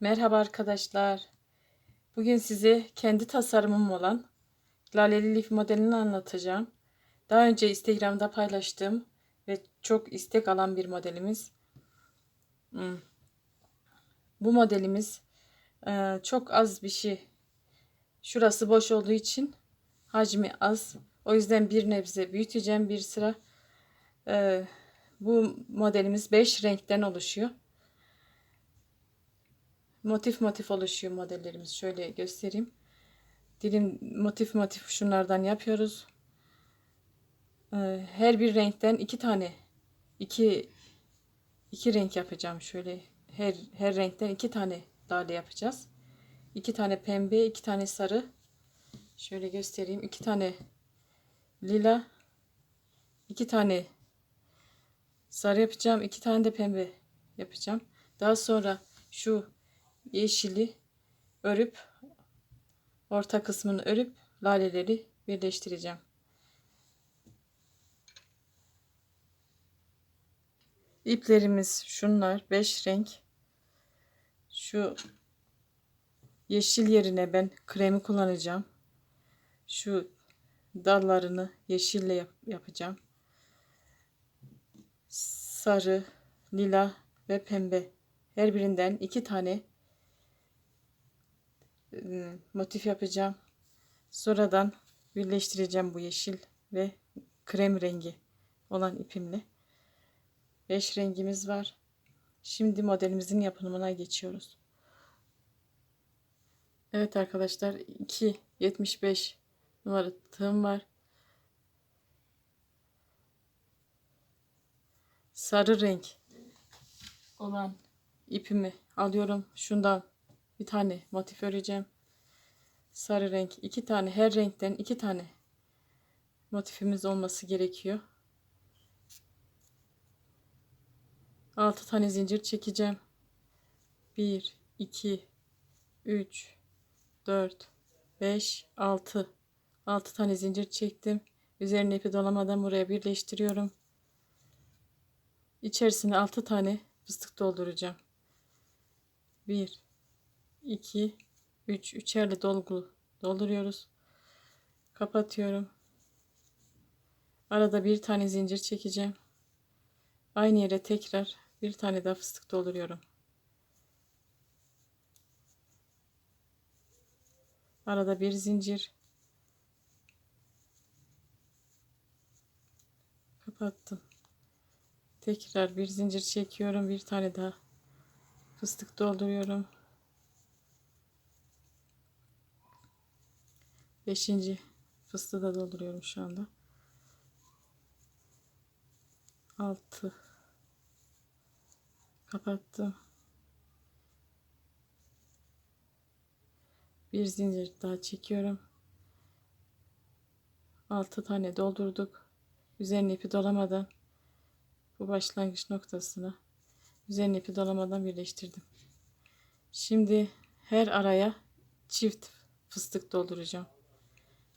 Merhaba arkadaşlar. Bugün size kendi tasarımım olan laleli lif modelini anlatacağım. Daha önce Instagram'da paylaştığım ve çok istek alan bir modelimiz. Bu modelimiz çok az bir şey. Şurası boş olduğu için hacmi az. O yüzden bir nebze büyüteceğim bir sıra. Bu modelimiz 5 renkten oluşuyor. Motif oluşuyor modellerimiz. Şöyle göstereyim. Dilim motif şunlardan yapıyoruz. Her bir renkten iki renk yapacağım. Şöyle her renkten iki tane lale yapacağız. İki tane pembe, iki tane sarı. Şöyle göstereyim. İki tane lila, iki tane sarı yapacağım. İki tane de pembe yapacağım. Daha sonra şu yeşili örüp orta kısmını örüp laleleri birleştireceğim. İplerimiz şunlar. 5 renk. Şu yeşil yerine ben kremi kullanacağım. Şu dallarını yeşille yapacağım. Sarı, lila ve pembe. Her birinden iki tane motif yapacağım. Sonradan birleştireceğim bu yeşil ve krem rengi olan ipimle. 5 rengimiz var. Şimdi modelimizin yapımına geçiyoruz. Evet arkadaşlar, 2,75 numara tığım var. Sarı renk olan ipimi alıyorum. Şundan bir tane motif öreceğim. Sarı renk iki tane, her renkten iki tane motifimiz olması gerekiyor. 6 tane zincir çekeceğim. 1 2 3 4 5 6 tane zincir çektim. Üzerine ipi dolamadan buraya birleştiriyorum. İçerisine 6 tane fıstık dolduracağım. 1 2 3 üçerli dolgulu dolduruyoruz. Kapatıyorum. Arada bir tane zincir çekeceğim. Aynı yere tekrar bir tane daha fıstık dolduruyorum. Arada bir zincir. Kapattım. Tekrar bir zincir çekiyorum. Bir tane daha fıstık dolduruyorum. 5. fıstığı da dolduruyorum şu anda. 6. Kapattım. Bir zincir daha çekiyorum. 6 tane doldurduk. Üzerine ipi dolamadan bu başlangıç noktasına üzerine ipi dolamadan birleştirdim. Şimdi her araya çift fıstık dolduracağım.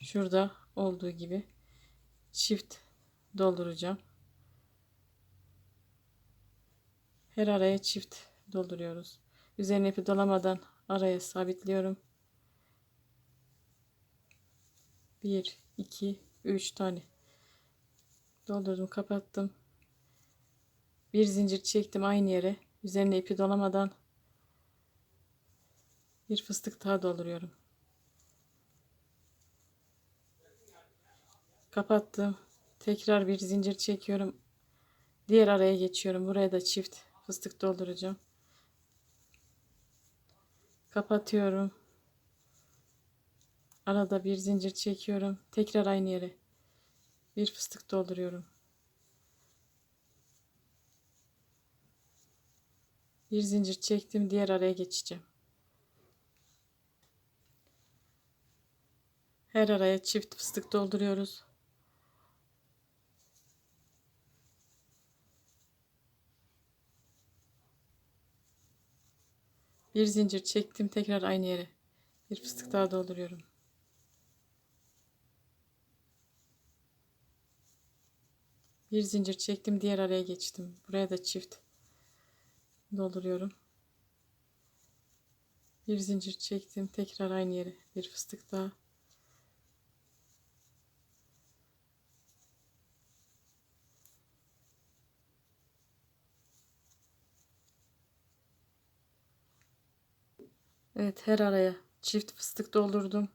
Şurada olduğu gibi çift dolduracağım. Her araya çift dolduruyoruz. Üzerine ipi dolamadan araya sabitliyorum. 1 2 3 tane doldurdum, kapattım. Bir zincir çektim aynı yere. Üzerine ipi dolamadan bir fıstık daha dolduruyorum. Kapattım. Tekrar bir zincir çekiyorum. Diğer araya geçiyorum. Buraya da çift fıstık dolduracağım. Kapatıyorum. Arada bir zincir çekiyorum. Tekrar aynı yere bir fıstık dolduruyorum. Bir zincir çektim. Diğer araya geçeceğim. Her araya çift fıstık dolduruyoruz. Bir zincir çektim. Tekrar aynı yere bir fıstık daha dolduruyorum. Bir zincir çektim. Diğer araya geçtim. Buraya da çift dolduruyorum. Bir zincir çektim. Tekrar aynı yere bir fıstık daha. Evet, her araya çift fıstık doldurdum.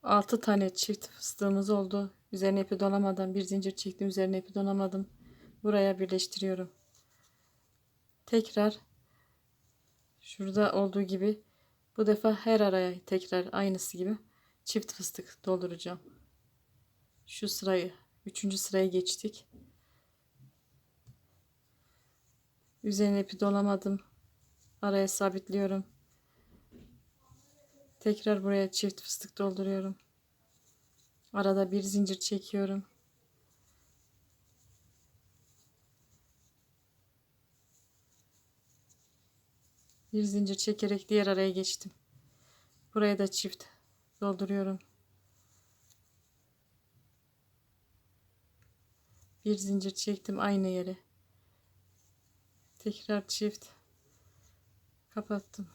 6 tane çift fıstığımız oldu. Üzerine ipi dolamadan bir zincir çektim. Üzerine ipi dolamadım. Buraya birleştiriyorum. Tekrar şurada olduğu gibi bu defa her araya tekrar aynısı gibi çift fıstık dolduracağım. Şu sırayı, 3. sıraya geçtik. Üzerine ipi dolamadım. Araya sabitliyorum. Tekrar buraya çift fıstık dolduruyorum. Arada bir zincir çekiyorum. Bir zincir çekerek diğer araya geçtim. Buraya da çift dolduruyorum. Bir zincir çektim aynı yere. Tekrar çift kapattım.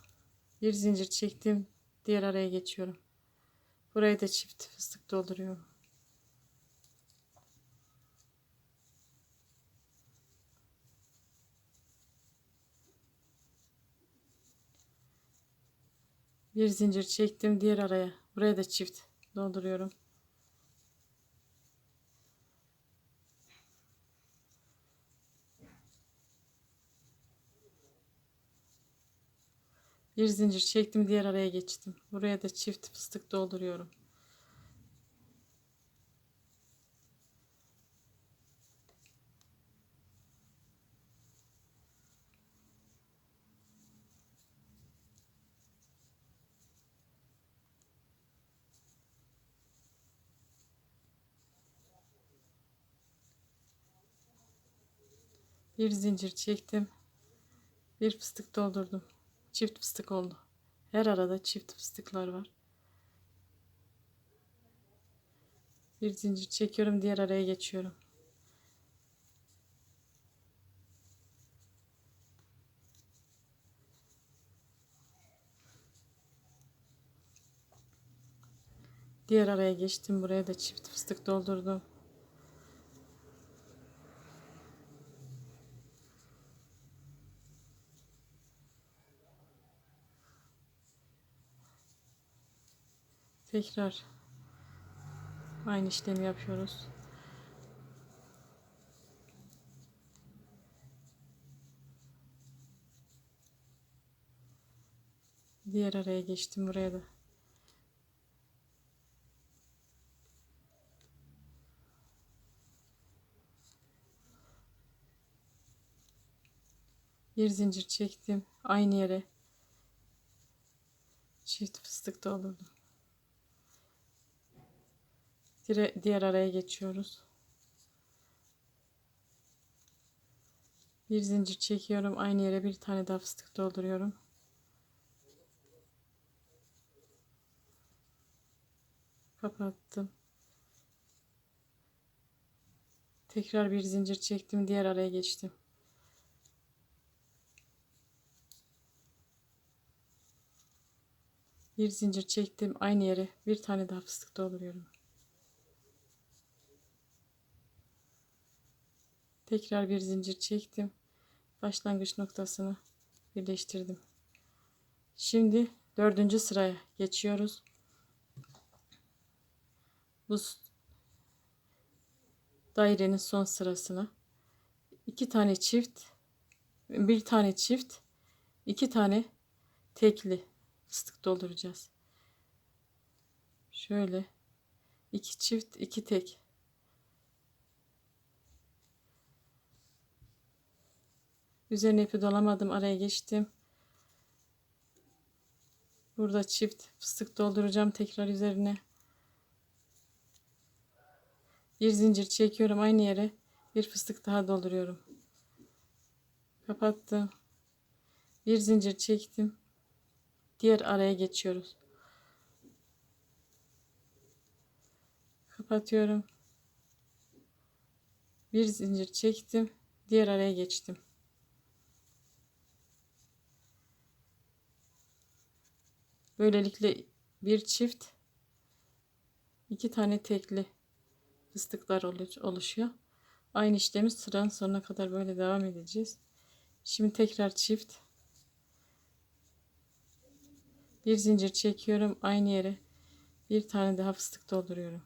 Bir zincir çektim. Diğer araya geçiyorum. Buraya da çift fıstık dolduruyorum. Bir zincir çektim diğer araya. Buraya da çift dolduruyorum. Bir zincir çektim diğer araya geçtim. Buraya da çift fıstık dolduruyorum. Bir zincir çektim. Bir fıstık doldurdum. Çift fıstık oldu. Her arada çift fıstıklar var. Bir zincir çekiyorum diğer araya geçiyorum. Diğer araya geçtim. Buraya da çift fıstık doldurdum. Tekrar aynı işlemi yapıyoruz. Diğer araya geçtim buraya da. Bir zincir çektim. Aynı yere çift fıstık doldurdum. Diğer araya geçiyoruz. Bir zincir çekiyorum. Aynı yere bir tane daha fıstık dolduruyorum. Kapattım. Tekrar bir zincir çektim. Diğer araya geçtim. Bir zincir çektim. Aynı yere bir tane daha fıstık dolduruyorum. Tekrar bir zincir çektim. Başlangıç noktasını birleştirdim. Şimdi 4. sıraya geçiyoruz. Bu dairenin son sırasına 2 tane çift, bir tane çift, 2 tane tekli fıstık dolduracağız. Şöyle 2 çift, 2 tek. Üzerine ipi dolamadım, araya geçtim. Burada çift fıstık dolduracağım tekrar üzerine. Bir zincir çekiyorum aynı yere. Bir fıstık daha dolduruyorum. Kapattım. Bir zincir çektim. Diğer araya geçiyoruz. Kapatıyorum. Bir zincir çektim. Diğer araya geçtim. Böylelikle bir çift, iki tane tekli fıstıklar oluşuyor. Aynı işlemi sıranın sonuna kadar böyle devam edeceğiz. Şimdi tekrar çift. Bir zincir çekiyorum. Aynı yere bir tane daha fıstık dolduruyorum.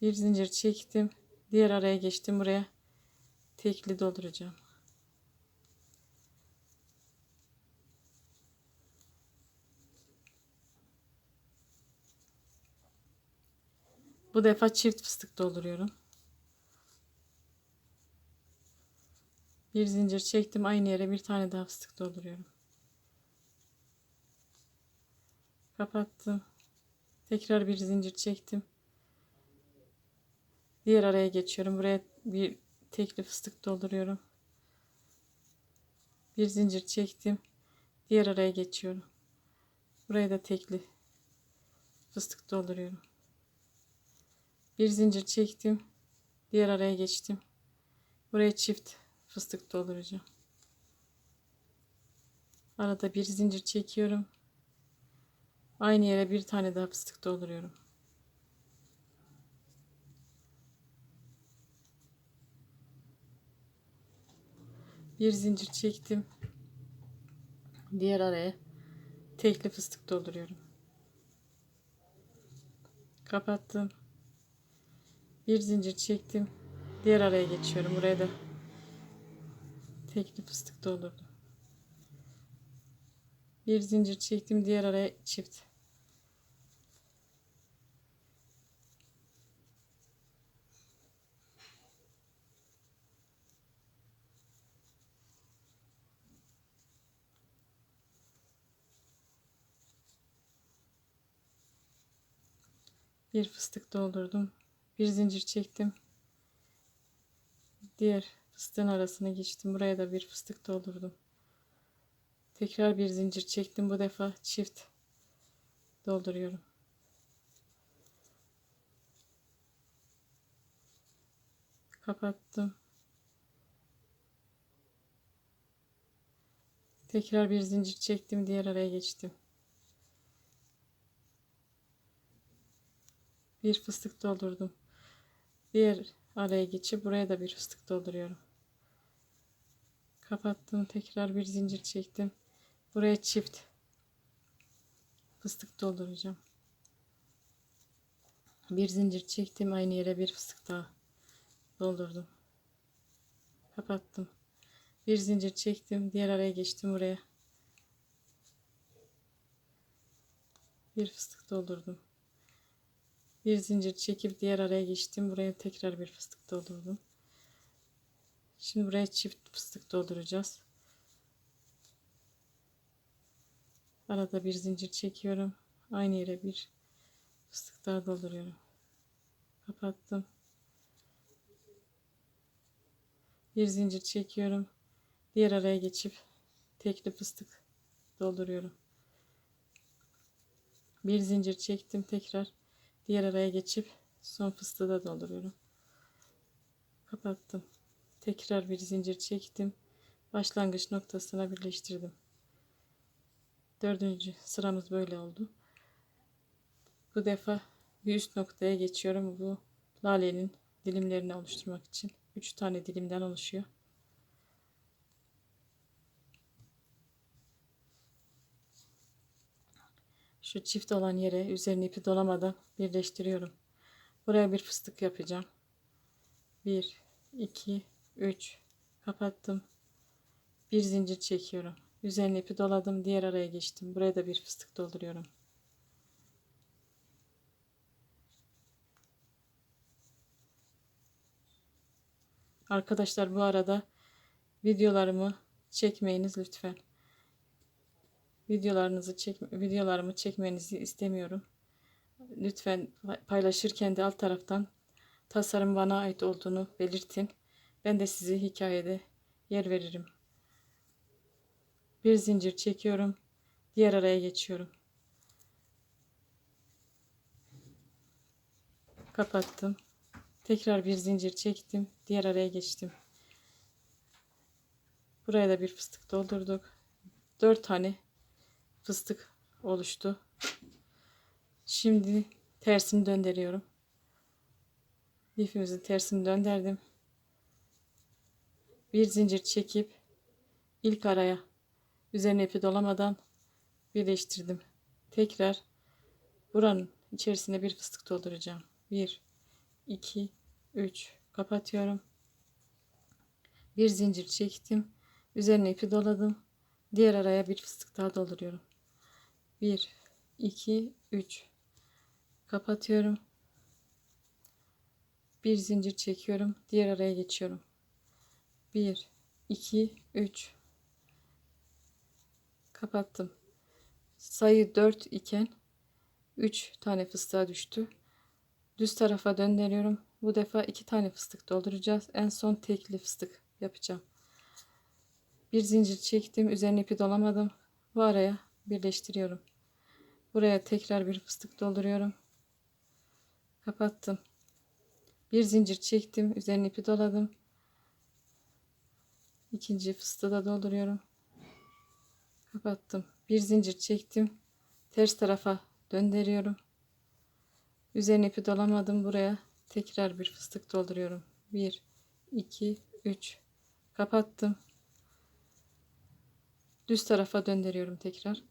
Bir zincir çektim. Diğer araya geçtim. Buraya tekli dolduracağım. Bu defa çift fıstık dolduruyorum. Bir zincir çektim. Aynı yere bir tane daha fıstık dolduruyorum. Kapattım. Tekrar bir zincir çektim. Diğer araya geçiyorum. Buraya bir tekli fıstık dolduruyorum. Bir zincir çektim. Diğer araya geçiyorum. Buraya da tekli fıstık dolduruyorum. Bir zincir çektim. Diğer araya geçtim. Buraya çift fıstık dolduracağım. Arada bir zincir çekiyorum. Aynı yere bir tane daha fıstık dolduruyorum. Bir zincir çektim. Diğer araya tekli fıstık dolduruyorum. Kapattım. Bir zincir çektim. Diğer araya geçiyorum. Buraya da tekli fıstık doldurdum. Bir zincir çektim. Diğer araya çift. Bir fıstık doldurdum. Bir zincir çektim. Diğer fıstığın arasına geçtim. Buraya da bir fıstık doldurdum. Tekrar bir zincir çektim. Bu defa çift dolduruyorum. Kapattım. Tekrar bir zincir çektim. Diğer araya geçtim. Bir fıstık doldurdum. Diğer araya geçip buraya da bir fıstık dolduruyorum. Kapattım. Tekrar bir zincir çektim. Buraya çift fıstık dolduracağım. Bir zincir çektim. Aynı yere bir fıstık daha doldurdum. Kapattım. Bir zincir çektim. Diğer araya geçtim. Buraya bir fıstık doldurdum. Bir zincir çekip diğer araya geçtim. Buraya tekrar bir fıstık doldurdum. Şimdi buraya çift fıstık dolduracağız. Arada bir zincir çekiyorum. Aynı yere bir fıstık daha dolduruyorum. Kapattım. Bir zincir çekiyorum. Diğer araya geçip tekli fıstık dolduruyorum. Bir zincir çektim tekrar. Diğer araya geçip son fıstığı da dolduruyorum. Kapattım. Tekrar bir zincir çektim. Başlangıç noktasına birleştirdim. Dördüncü sıramız böyle oldu. Bu defa bir üst noktaya geçiyorum. Bu lalenin dilimlerini oluşturmak için. 3 tane dilimden oluşuyor. Şu çift olan yere üzerine ipi dolamadan birleştiriyorum. Buraya bir fıstık yapacağım. 1, 2, 3. Kapattım. Bir zincir çekiyorum. Üzerine ipi doladım. Diğer araya geçtim. Buraya da bir fıstık dolduruyorum. Arkadaşlar bu arada videolarımı çekmeyiniz lütfen. Videolarımı çekmenizi istemiyorum. Lütfen paylaşırken de alt taraftan tasarım bana ait olduğunu belirtin. Ben de sizi hikayede yer veririm. Bir zincir çekiyorum. Diğer araya geçiyorum. Kapattım. Tekrar bir zincir çektim. Diğer araya geçtim. Buraya da bir fıstık doldurduk. 4 tane fıstık oluştu. Şimdi tersini döndürüyorum. Lifimizin tersini döndürdüm. Bir zincir çekip ilk araya üzerine ipi dolamadan birleştirdim. Tekrar buranın içerisine bir fıstık dolduracağım. 1 2 3 kapatıyorum. Bir zincir çektim. Üzerine ipi doladım. Diğer araya bir fıstık daha dolduruyorum. 1 2 3 kapatıyorum. Bir zincir çekiyorum. Diğer araya geçiyorum. 1 2 3 kapattım. Sayı 4 iken 3 tane fıstığa düştü. Düz tarafa döndürüyorum. Bu defa 2 tane fıstık dolduracağız. En son tekli fıstık yapacağım. Bir zincir çektim. Üzerine ipi dolamadım. Bu araya birleştiriyorum. Buraya tekrar bir fıstık dolduruyorum. Kapattım. Bir zincir çektim. Üzerine ipi doladım. İkinci fıstığı da dolduruyorum. Kapattım. Bir zincir çektim. Ters tarafa döndürüyorum. Üzerine ipi dolamadım. Buraya tekrar bir fıstık dolduruyorum. 1 2 3 kapattım. Düz tarafa döndürüyorum tekrar.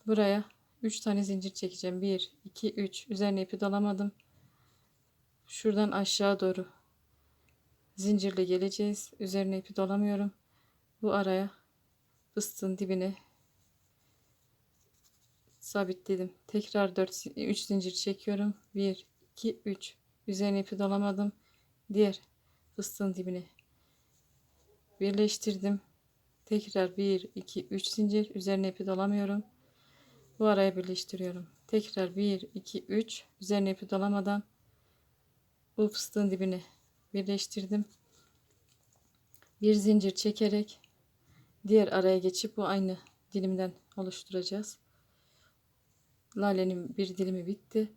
Buraya 3 tane zincir çekeceğim. 1 2 3 üzerine ipi dolamadım. Şuradan aşağı doğru zincirle geleceğiz. Üzerine ipi dolamıyorum. Bu araya fıstığın dibine sabitledim. Tekrar 3 zincir çekiyorum. 1 2 3 üzerine ipi dolamadım. Diğer fıstığın dibine birleştirdim. Tekrar 1 2 3 zincir üzerine ipi dolamıyorum. Bu araya birleştiriyorum. Tekrar 1 2 3 üzerine ipi dolamadan bu fıstığın dibine birleştirdim. Bir zincir çekerek diğer araya geçip bu aynı dilimden oluşturacağız. Lalenin bir dilimi bitti.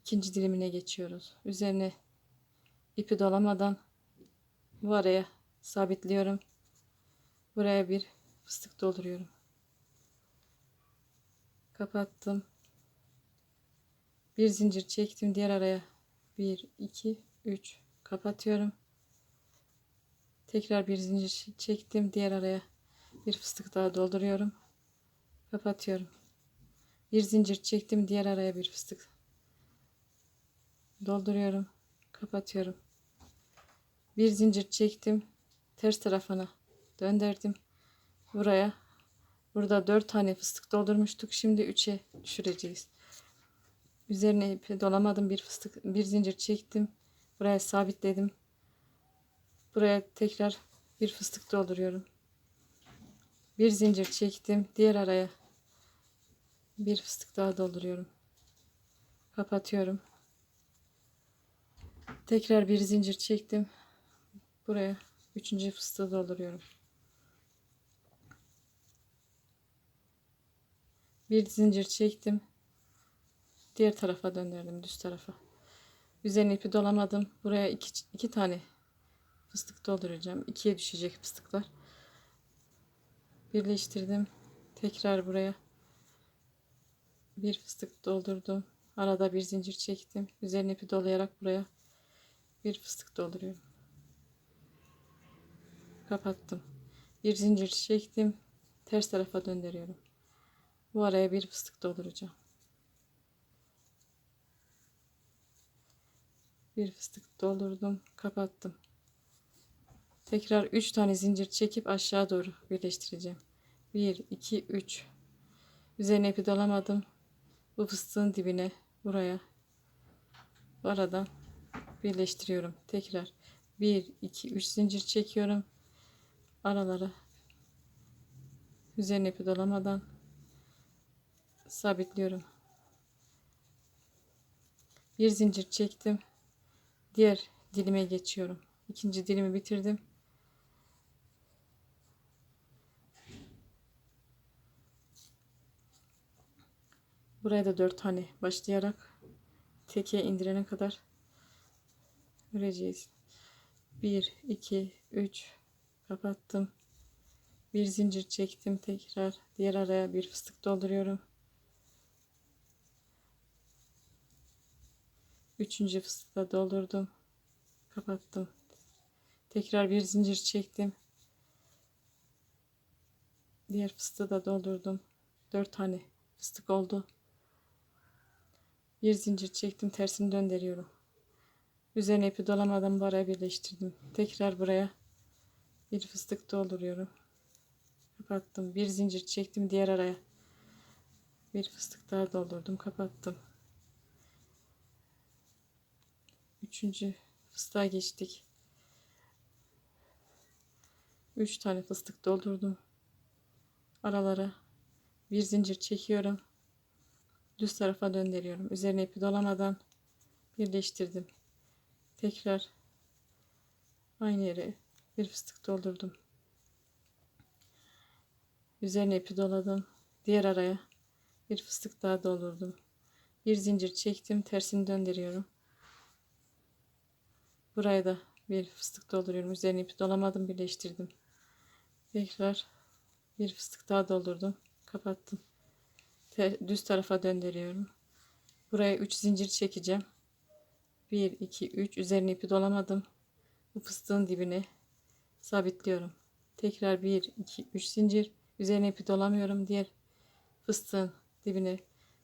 İkinci dilimine geçiyoruz. Üzerine ipi dolamadan bu araya sabitliyorum. Buraya bir fıstık dolduruyorum. Kapattım. Bir zincir çektim. Diğer araya 1 2 3 kapatıyorum. Tekrar bir zincir çektim. Diğer araya bir fıstık daha dolduruyorum. Kapatıyorum. Bir zincir çektim. Diğer araya bir fıstık dolduruyorum. Kapatıyorum. Bir zincir çektim. Ters tarafına döndürdüm. Burada 4 tane fıstık doldurmuştuk. Şimdi 3'e düşüreceğiz. Üzerine ipi dolamadım. Bir zincir çektim. Buraya sabitledim. Buraya tekrar bir fıstık dolduruyorum. Bir zincir çektim. Diğer araya bir fıstık daha dolduruyorum. Kapatıyorum. Tekrar bir zincir çektim. Buraya üçüncü fıstığı dolduruyorum. Bir zincir çektim. Diğer tarafa döndürdüm, düz tarafa. Üzerine ipi dolamadım. Buraya iki tane fıstık dolduracağım. 2'ye düşecek fıstıklar. Birleştirdim. Tekrar buraya bir fıstık doldurdum. Arada bir zincir çektim. Üzerine ipi dolayarak buraya bir fıstık dolduruyorum. Kapattım. Bir zincir çektim. Ters tarafa döndürüyorum. Bu araya bir fıstık dolduracağım. Bir fıstık doldurdum. Kapattım. Tekrar 3 tane zincir çekip aşağı doğru birleştireceğim. 1 2 3. Üzerine ipi dolamadım. Bu fıstığın dibine buraya bu aradan birleştiriyorum. Tekrar 1 2 3 zincir çekiyorum. Aralara üzerine ipi dolamadan sabitliyorum. Bir zincir çektim. Diğer dilime geçiyorum. İkinci dilimi bitirdim. Buraya da 4 tane başlayarak teke indirene kadar öreceğiz. 1 2 3 kapattım. Bir zincir çektim, tekrar diğer araya bir fıstık dolduruyorum. Üçüncü fıstığı da doldurdum, kapattım. Tekrar bir zincir çektim, diğer fıstığı da doldurdum. 4 tane fıstık oldu. Bir zincir çektim, tersini döndürüyorum. Üzerine ipi dolamadan bu araya birleştirdim. Tekrar buraya bir fıstık dolduruyorum, kapattım. Bir zincir çektim, diğer araya bir fıstık daha doldurdum, kapattım. Üçüncü fıstığa geçtik. 3 tane fıstık doldurdum. Aralara bir zincir çekiyorum. Düz tarafa döndürüyorum. Üzerine ipi dolamadan birleştirdim. Tekrar aynı yere bir fıstık doldurdum. Üzerine ipi doladım. Diğer araya bir fıstık daha doldurdum. Bir zincir çektim. Tersini döndürüyorum. Buraya da bir fıstık dolduruyorum. Üzerine ipi dolamadım. Birleştirdim. Tekrar bir fıstık daha doldurdum. Kapattım. Düz tarafa döndürüyorum. Buraya 3 zincir çekeceğim. 1, 2, 3. Üzerine ipi dolamadım. Bu fıstığın dibine sabitliyorum. Tekrar 1, 2, 3 zincir. Üzerine ipi dolamıyorum. Diğer fıstığın dibine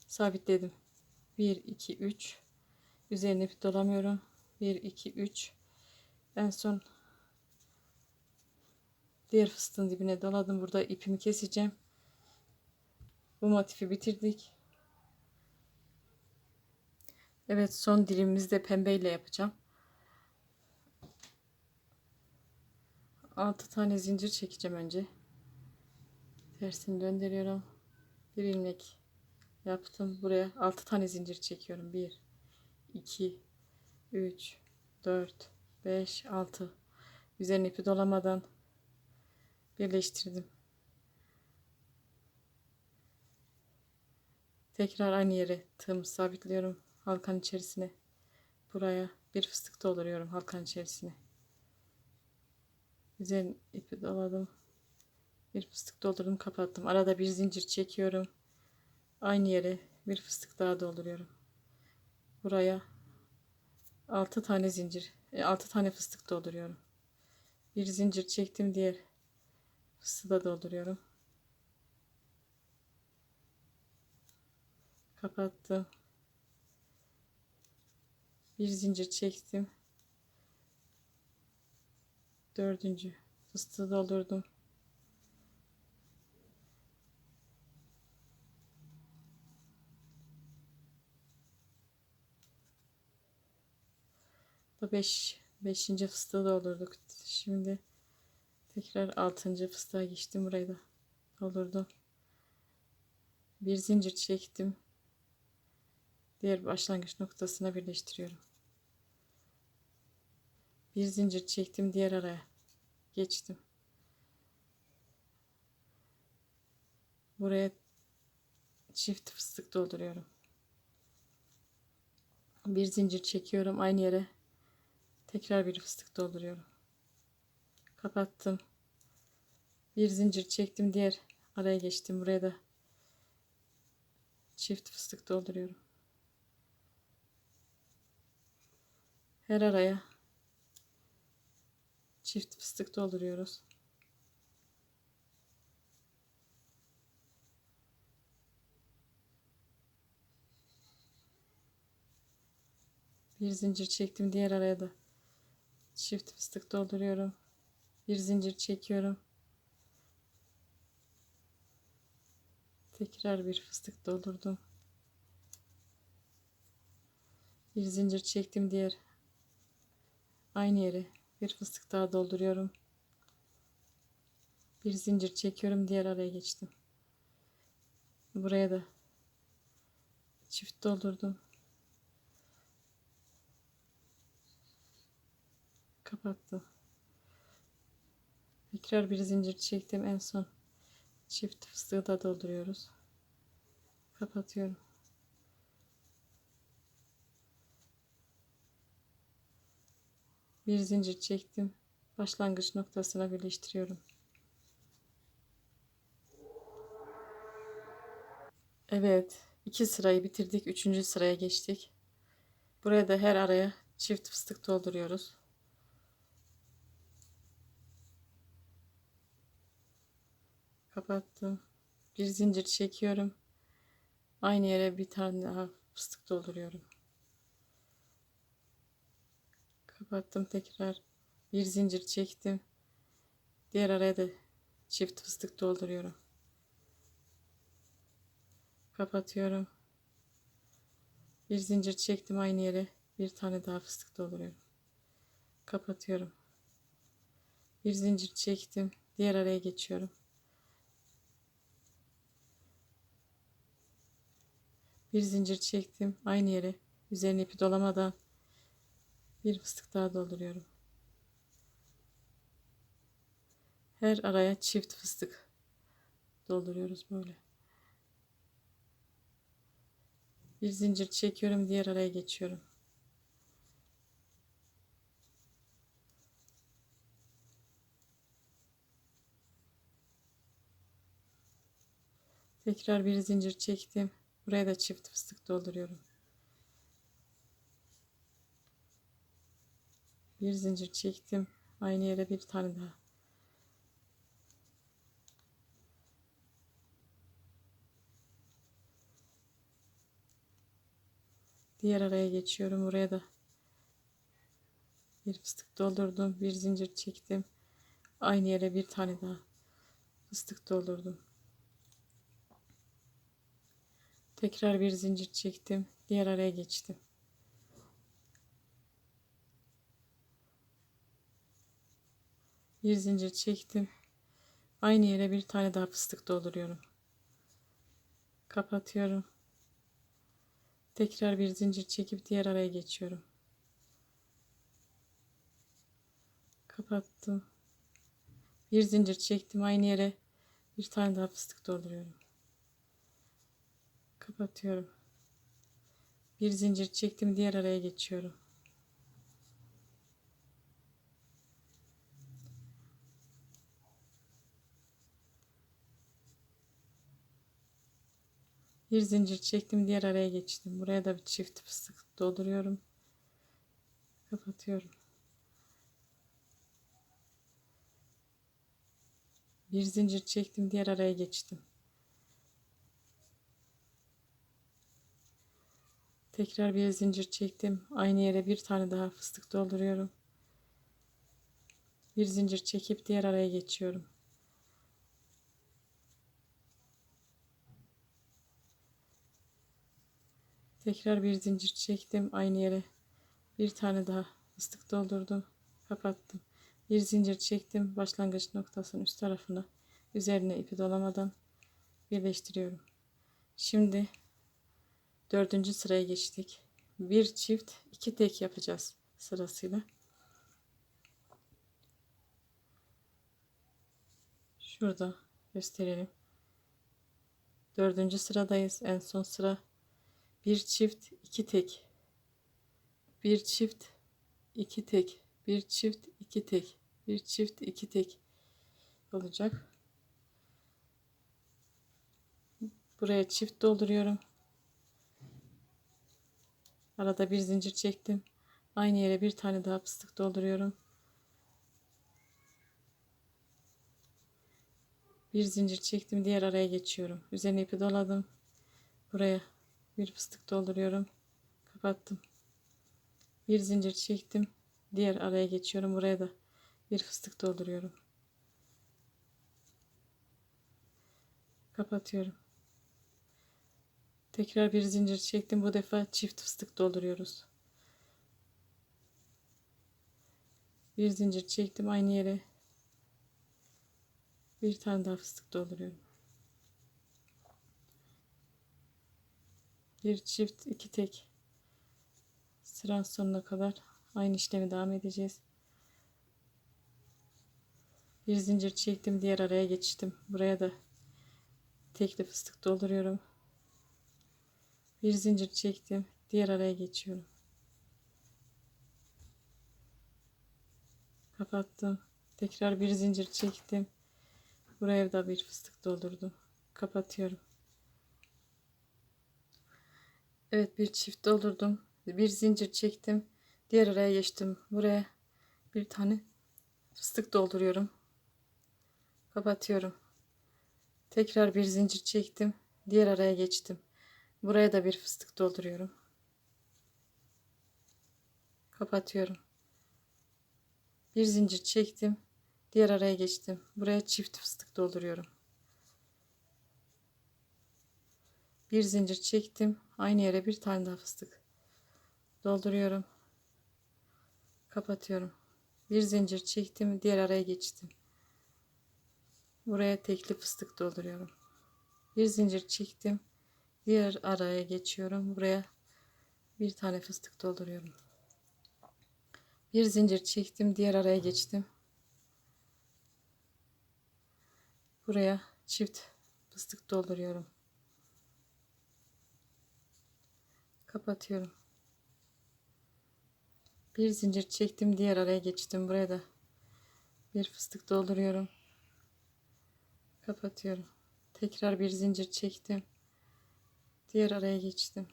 sabitledim. 1, 2, 3. Üzerine ipi dolamıyorum. 1, 2, 3. En son diğer fıstığın dibine doladım. Burada ipimi keseceğim. Bu motifi bitirdik. Evet, son dilimimizi de pembeyle yapacağım. 6 tane zincir çekeceğim önce. Tersini döndürüyorum. Bir ilmek yaptım. Buraya 6 tane zincir çekiyorum. 1, 2, 3, 4, 5, 6. Üzerine ipi dolamadan birleştirdim. Tekrar aynı yere tığımı sabitliyorum. Halkanın içerisine. Buraya bir fıstık dolduruyorum halkanın içerisine. Üzerine ipi doladım. Bir fıstık doldurdum, kapattım. Arada bir zincir çekiyorum. Aynı yere bir fıstık daha dolduruyorum. Buraya 6 tane zincir, 6 tane fıstık dolduruyorum. Bir zincir çektim, diğer fıstığı da dolduruyorum. Kapattım. Bir zincir çektim. Dördüncü fıstığı doldurdum. Bu beşinci fıstığı doldurduk. Şimdi tekrar 6. fıstığa geçtim. Burayı da doldurdum. Bir zincir çektim. Diğer başlangıç noktasına birleştiriyorum. Bir zincir çektim, diğer araya geçtim. Buraya çift fıstık dolduruyorum. Bir zincir çekiyorum, aynı yere tekrar bir fıstık dolduruyorum. Kapattım. Bir zincir çektim, diğer araya geçtim. Buraya da çift fıstık dolduruyorum. Her araya çift fıstık dolduruyoruz. Bir zincir çektim, diğer araya da çift fıstık dolduruyorum. Bir zincir çekiyorum. Tekrar bir fıstık doldurdum. Bir zincir çektim, diğer aynı yere bir fıstık daha dolduruyorum. Bir zincir çekiyorum, diğer araya geçtim. Buraya da çift doldurdum. Kapattım. Tekrar bir zincir çektim, en son çift fıstığı da dolduruyoruz. Kapatıyorum. Bir zincir çektim. Başlangıç noktasına birleştiriyorum. Evet, 2 sırayı bitirdik. 3. sıraya geçtik. Buraya da her araya çift fıstık dolduruyoruz. Kapattım. Bir zincir çekiyorum. Aynı yere bir tane daha fıstık dolduruyorum. Kapattım tekrar. Bir zincir çektim. Diğer araya da çift fıstık dolduruyorum. Kapatıyorum. Bir zincir çektim aynı yere. Bir tane daha fıstık dolduruyorum. Kapatıyorum. Bir zincir çektim. Diğer araya geçiyorum. Bir zincir çektim aynı yere. Üzerine ipi dolamadan bir fıstık daha dolduruyorum. Her araya çift fıstık dolduruyoruz böyle. Bir zincir çekiyorum, diğer araya geçiyorum. Tekrar bir zincir çektim. Buraya da çift fıstık dolduruyorum. Bir zincir çektim. Aynı yere bir tane daha. Diğer araya geçiyorum. Buraya da bir fıstık doldurdum. Bir zincir çektim. Aynı yere bir tane daha fıstık doldurdum. Tekrar bir zincir çektim. Diğer araya geçtim. Bir zincir çektim. Aynı yere bir tane daha fıstık dolduruyorum. Kapatıyorum. Tekrar bir zincir çekip diğer araya geçiyorum. Kapattım. Bir zincir çektim aynı yere bir tane daha fıstık dolduruyorum. Kapatıyorum. Bir zincir çektim diğer araya geçiyorum. Bir zincir çektim diğer araya geçtim. Buraya da bir çift fıstık dolduruyorum. Kapatıyorum. Bir zincir çektim diğer araya geçtim. Tekrar bir zincir çektim. Aynı yere bir tane daha fıstık dolduruyorum. Bir zincir çekip diğer araya geçiyorum. Tekrar bir zincir çektim. Aynı yere bir tane daha fıstık doldurdum. Kapattım. Bir zincir çektim. Başlangıç noktasının üst tarafına üzerine ipi dolamadan birleştiriyorum. Şimdi 4. sıraya geçtik. Bir çift, iki tek yapacağız sırasıyla. Şurada gösterelim. 4. sıradayız. En son sıra. Bir çift, iki tek. Bir çift, iki tek. Bir çift, iki tek. Bir çift, iki tek olacak. Buraya çift dolduruyorum. Arada bir zincir çektim. Aynı yere bir tane daha fıstık dolduruyorum. Bir zincir çektim. Diğer araya geçiyorum. Üzerine ipi doladım. Buraya bir fıstık dolduruyorum. Kapattım. Bir zincir çektim. Diğer araya geçiyorum. Buraya da bir fıstık dolduruyorum. Kapatıyorum. Tekrar bir zincir çektim. Bu defa çift fıstık dolduruyoruz. Bir zincir çektim aynı yere. Bir tane daha fıstık dolduruyorum. Bir çift, iki tek. Sıranın sonuna kadar aynı işlemi devam edeceğiz. Bir zincir çektim. Diğer araya geçtim. Buraya da tekli fıstık dolduruyorum. Bir zincir çektim. Diğer araya geçiyorum. Kapattım. Tekrar bir zincir çektim. Buraya da bir fıstık doldurdum. Kapatıyorum. Evet, bir çift doldurdum. Bir zincir çektim. Diğer araya geçtim. Buraya bir tane fıstık dolduruyorum. Kapatıyorum. Tekrar bir zincir çektim. Diğer araya geçtim. Buraya da bir fıstık dolduruyorum. Kapatıyorum. Bir zincir çektim. Diğer araya geçtim. Buraya çift fıstık dolduruyorum. Bir zincir çektim. Aynı yere bir tane daha fıstık dolduruyorum. Kapatıyorum. Bir zincir çektim. Diğer araya geçtim. Buraya tekli fıstık dolduruyorum. Bir zincir çektim. Diğer araya geçiyorum. Buraya bir tane fıstık dolduruyorum. Bir zincir çektim. Diğer araya geçtim. Buraya çift fıstık dolduruyorum. Kapatıyorum. Bir zincir çektim. Diğer araya geçtim. Buraya da bir fıstık dolduruyorum. Kapatıyorum. Tekrar bir zincir çektim. Diğer araya geçtim.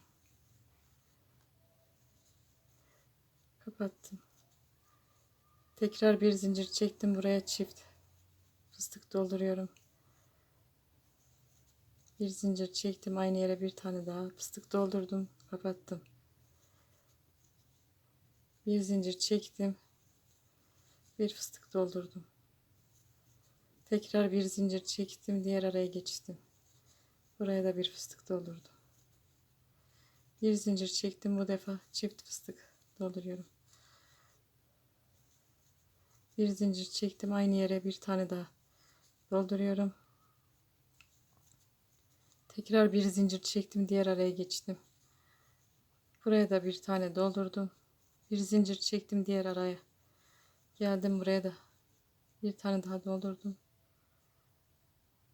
Kapattım. Tekrar bir zincir çektim. Buraya çift fıstık dolduruyorum. Bir zincir çektim. Aynı yere bir tane daha fıstık doldurdum. Kapattım. Bir zincir çektim. Bir fıstık doldurdum. Tekrar bir zincir çektim. Diğer araya geçtim. Buraya da bir fıstık doldurdum. Bir zincir çektim. Bu defa çift fıstık dolduruyorum. Bir zincir çektim. Aynı yere bir tane daha dolduruyorum. Tekrar bir zincir çektim. Diğer araya geçtim. Buraya da bir tane doldurdum. Bir zincir çektim. Diğer araya geldim. Buraya da bir tane daha doldurdum.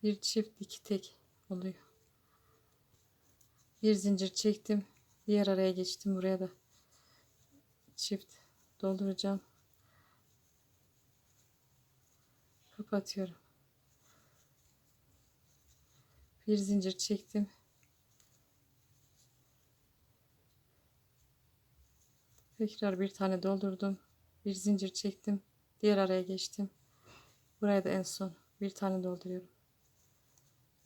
Bir çift iki tek oluyor. Bir zincir çektim. Diğer araya geçtim. Buraya da çift dolduracağım. Kapatıyorum. Bir zincir çektim. Tekrar bir tane doldurdum. Bir zincir çektim. Diğer araya geçtim. Buraya da en son bir tane dolduruyorum.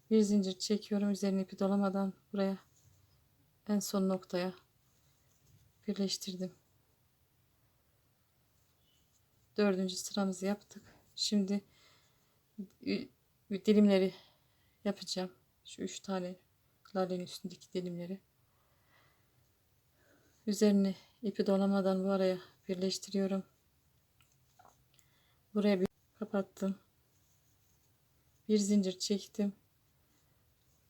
Bir zincir çekiyorum. Üzerine ipi dolamadan buraya en son noktaya birleştirdim. Dördüncü sıramızı yaptık. Şimdi dilimleri yapacağım. Şu üç tane lalenin üstündeki dilimleri. Üzerine ipi dolamadan bu araya birleştiriyorum. Buraya bir kapattım. Bir zincir çektim.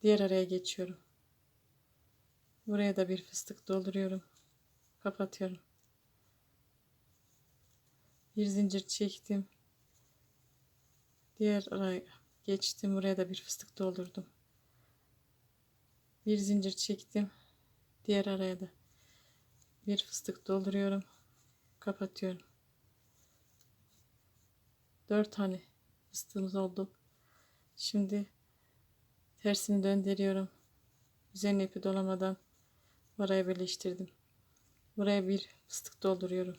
Diğer araya geçiyorum. Buraya da bir fıstık dolduruyorum. Kapatıyorum. Bir zincir çektim. Diğer araya geçtim. Buraya da bir fıstık doldurdum. Bir zincir çektim. Diğer araya da bir fıstık dolduruyorum. Kapatıyorum. 4 tane fıstığımız oldu. Şimdi tersini döndürüyorum. Üzerine ipi dolamadan buraya birleştirdim. Buraya bir fıstık dolduruyorum.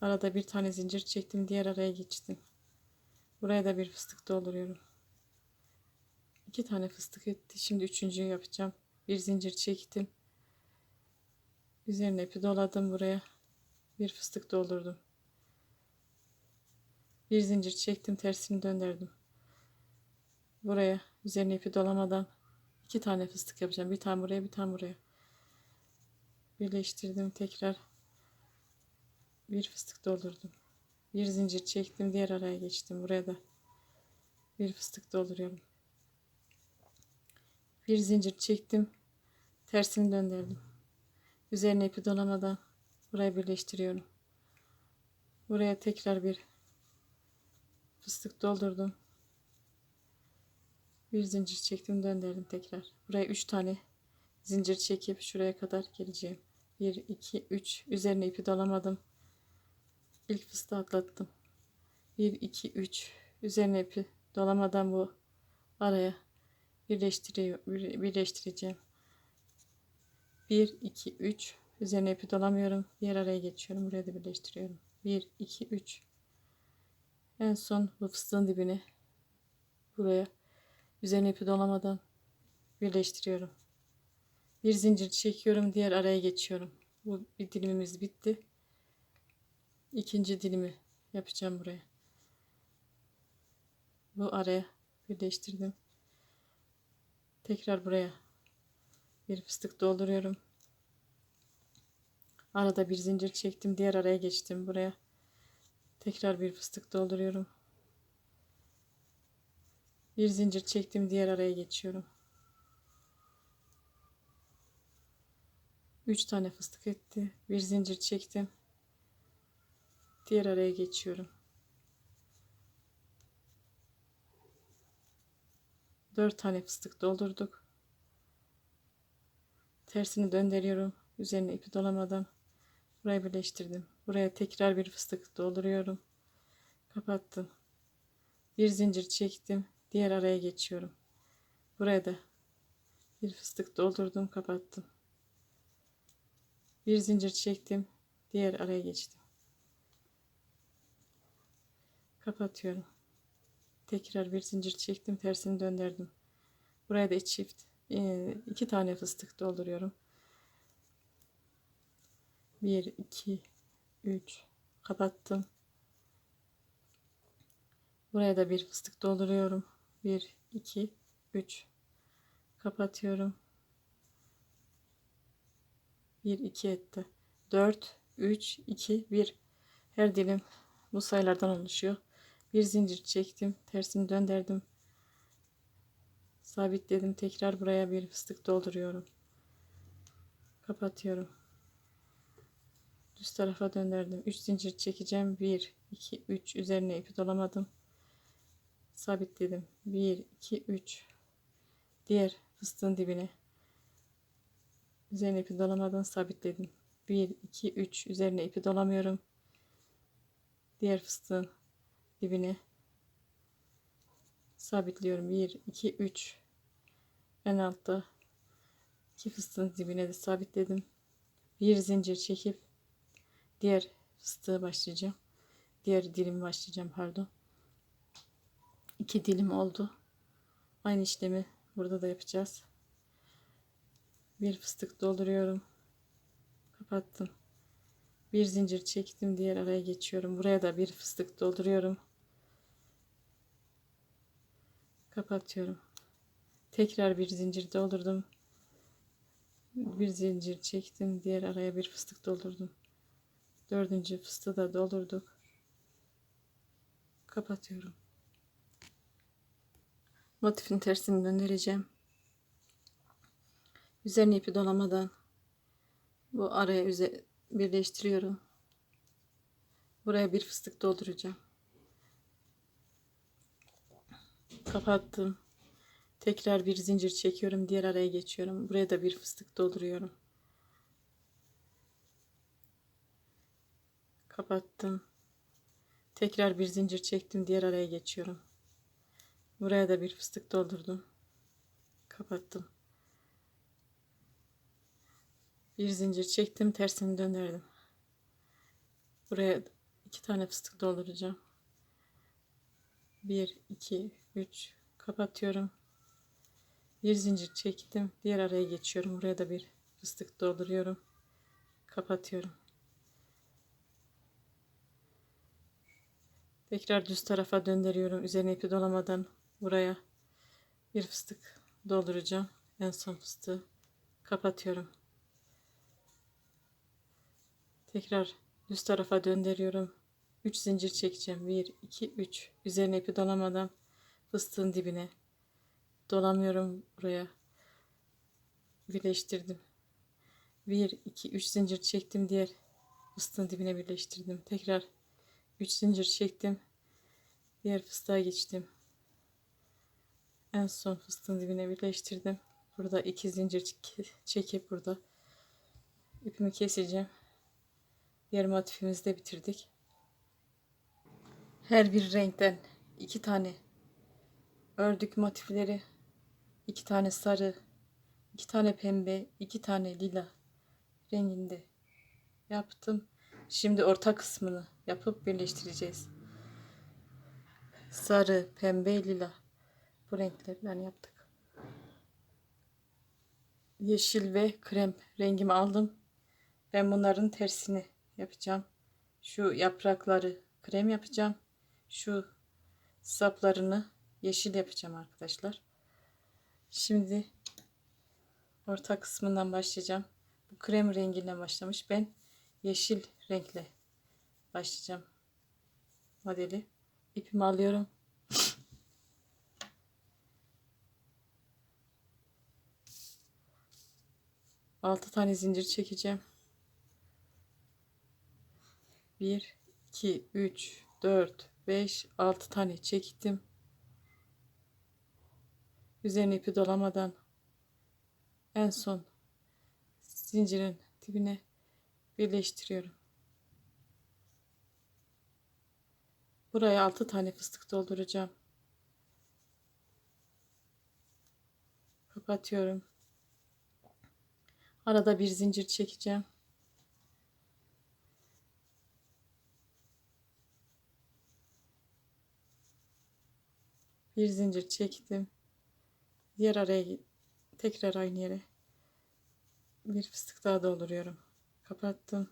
Arada bir tane zincir çektim. Diğer araya geçtim. Buraya da bir fıstık dolduruyorum. 2 tane fıstık etti. Şimdi üçüncüyü yapacağım. Bir zincir çektim. Üzerine ipi doladım. Buraya bir fıstık doldurdum. Bir zincir çektim. Tersini döndürdüm. Buraya üzerine ipi dolamadan 2 tane fıstık yapacağım. Bir tane buraya, bir tane buraya. Birleştirdim. Tekrar bir fıstık doldurdum. Bir zincir çektim. Diğer araya geçtim. Buraya da bir fıstık dolduruyorum. Bir zincir çektim. Tersini döndürdüm. Üzerine ipi dolamadan burayı birleştiriyorum. Buraya tekrar bir fıstık doldurdum. Bir zincir çektim, döndürdüm tekrar. Buraya 3 tane zincir çekip şuraya kadar geleceğim. 1 2 3 üzerine ipi dolamadım. İlk fıstığı atlattım. 1 2 3 üzerine ipi dolamadan bu araya birleştireceğim. 1 2 3 üzerine ipi dolamıyorum. Diğer araya geçiyorum. Buraya da birleştiriyorum. 1 2 3. En son bu fıstığın dibine buraya üzerine ipi dolamadan birleştiriyorum. Bir zincir çekiyorum, diğer araya geçiyorum. Bu bir dilimimiz bitti. İkinci dilimi yapacağım buraya. Bu araya birleştirdim. Tekrar buraya bir fıstık dolduruyorum. Arada bir zincir çektim, diğer araya geçtim. Buraya tekrar bir fıstık dolduruyorum. Bir zincir çektim, diğer araya geçiyorum. 3 tane fıstık etti. Bir zincir çektim. Diğer araya geçiyorum. 4 tane fıstık doldurduk. Tersini döndürüyorum. Üzerine ipi dolamadan burayı birleştirdim. Buraya tekrar bir fıstık dolduruyorum. Kapattım. Bir zincir çektim. Diğer araya geçiyorum. Buraya da bir fıstık doldurdum, kapattım. Bir zincir çektim. Diğer araya geçtim. Kapatıyorum. Tekrar bir zincir çektim, tersini döndürdüm. Buraya da çift 2 tane fıstık dolduruyorum. 1 2 3 kapattım. Buraya da bir fıstık dolduruyorum. 1 2 3 kapatıyorum. 1 2 etti. 4 3 2 1. Her dilim bu sayılardan oluşuyor. Bir zincir çektim, tersini döndürdüm. Sabitledim. Tekrar buraya bir fıstık dolduruyorum. Kapatıyorum. Düz tarafa döndürdüm. 3 zincir çekeceğim. 1 2 3 üzerine ipi dolamadım. Sabitledim. 1 2 3. Diğer fıstığın dibine üzerine ipi dolamadan sabitledim. 1 2 3 üzerine ipi dolamıyorum. Diğer fıstığın dibine sabitliyorum. 1 2 3. En altta iki fıstığın dibine de sabitledim. Bir zincir çekip diğer fıstığı başlayacağım. Diğer dilimi başlayacağım, pardon. 2 dilim oldu. Aynı işlemi burada da yapacağız. Bir fıstık dolduruyorum. Kapattım. Bir zincir çektim, diğer araya geçiyorum. Buraya da bir fıstık dolduruyorum. Kapatıyorum. Tekrar bir zincir doldurdum. Bir zincir çektim, diğer araya bir fıstık doldurdum. Dördüncü fıstığı da doldurduk. Kapatıyorum. Motifin tersini döndüreceğim. Üzerine ipi dolamadan bu araya birleştiriyorum. Buraya bir fıstık dolduracağım. Kapattım. Tekrar bir zincir çekiyorum, diğer araya geçiyorum. Buraya da bir fıstık dolduruyorum. Kapattım. Tekrar bir zincir çektim, diğer araya geçiyorum. Buraya da bir fıstık doldurdum. Kapattım. Bir zincir çektim, tersini döndürdüm. Buraya 2 tane fıstık dolduracağım. 1 2 3 kapatıyorum. Bir zincir çektim, diğer araya geçiyorum. Buraya da bir fıstık dolduruyorum. Kapatıyorum. Tekrar düz tarafa döndürüyorum. Üzerine ipi dolamadan buraya bir fıstık dolduracağım. En son fıstığı kapatıyorum. Tekrar düz tarafa döndürüyorum. 3 zincir çekeceğim. 1 2 3. Üzerine ipi dolamadan fıstığın dibine dolamıyorum, buraya birleştirdim. 1 2 3 zincir çektim, diğer fıstığın dibine birleştirdim. Tekrar 3 zincir çektim, diğer fıstığa geçtim. En son fıstığın dibine birleştirdim. Burada 2 zincir çekip burada ipimi keseceğim. Diğer motifimizi de bitirdik. Her bir renkten 2 tane ördük motifleri. 2 tane sarı, 2 tane pembe, 2 tane lila renginde yaptım. Şimdi orta kısmını yapıp birleştireceğiz. Sarı, pembe, lila bu renklerden yaptık. Yeşil ve krem rengimi aldım. Ben bunların tersini yapacağım. Şu yaprakları krem yapacağım. Şu saplarını yeşil yapacağım arkadaşlar. Şimdi orta kısmından başlayacağım. Bu krem renginden başlamış. Ben yeşil renkle başlayacağım modeli. İpimi alıyorum. Altı tane zincir çekeceğim. 1, 2, 3, 4, 5, 6 tane çektim. Üzerine ipi dolamadan en son zincirin dibine birleştiriyorum. Buraya 6 tane fıstık dolduracağım. Kapatıyorum. Arada bir zincir çekeceğim. Bir zincir çektim. Diğer araya tekrar aynı yere bir fıstık daha dolduruyorum. Kapattım.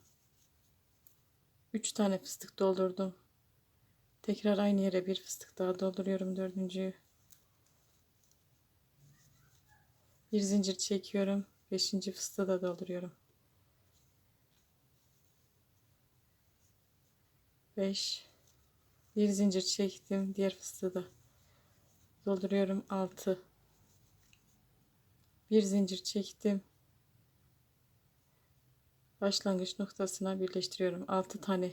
3 tane fıstık doldurdum. Tekrar aynı yere bir fıstık daha dolduruyorum, dördüncüyü. Bir zincir çekiyorum. 5. fıstığı da dolduruyorum. 5. Bir zincir çektim. Diğer fıstığı da dolduruyorum. 6. Bir zincir çektim. Başlangıç noktasına birleştiriyorum. 6 tane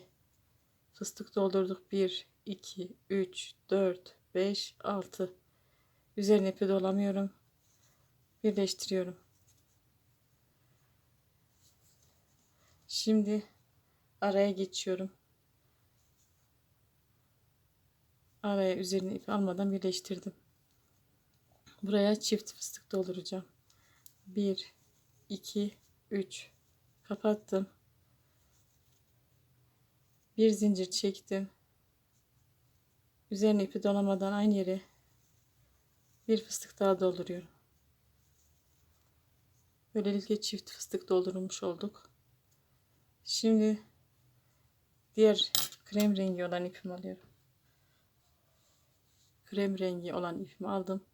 fıstık doldurduk. 1, 2, 3, 4, 5, 6. Üzerine ipi dolamıyorum. Birleştiriyorum. Şimdi araya geçiyorum. Araya üzerine ip almadan birleştirdim. Buraya çift fıstık dolduracağım. 1, 2, 3. Kapattım. Bir zincir çektim. Üzerine ipi dolamadan aynı yere bir fıstık daha dolduruyorum. Böylelikle çift fıstık doldurmuş olduk. Şimdi diğer krem rengi olan ipimi alıyorum. Krem rengi olan ipimi aldım.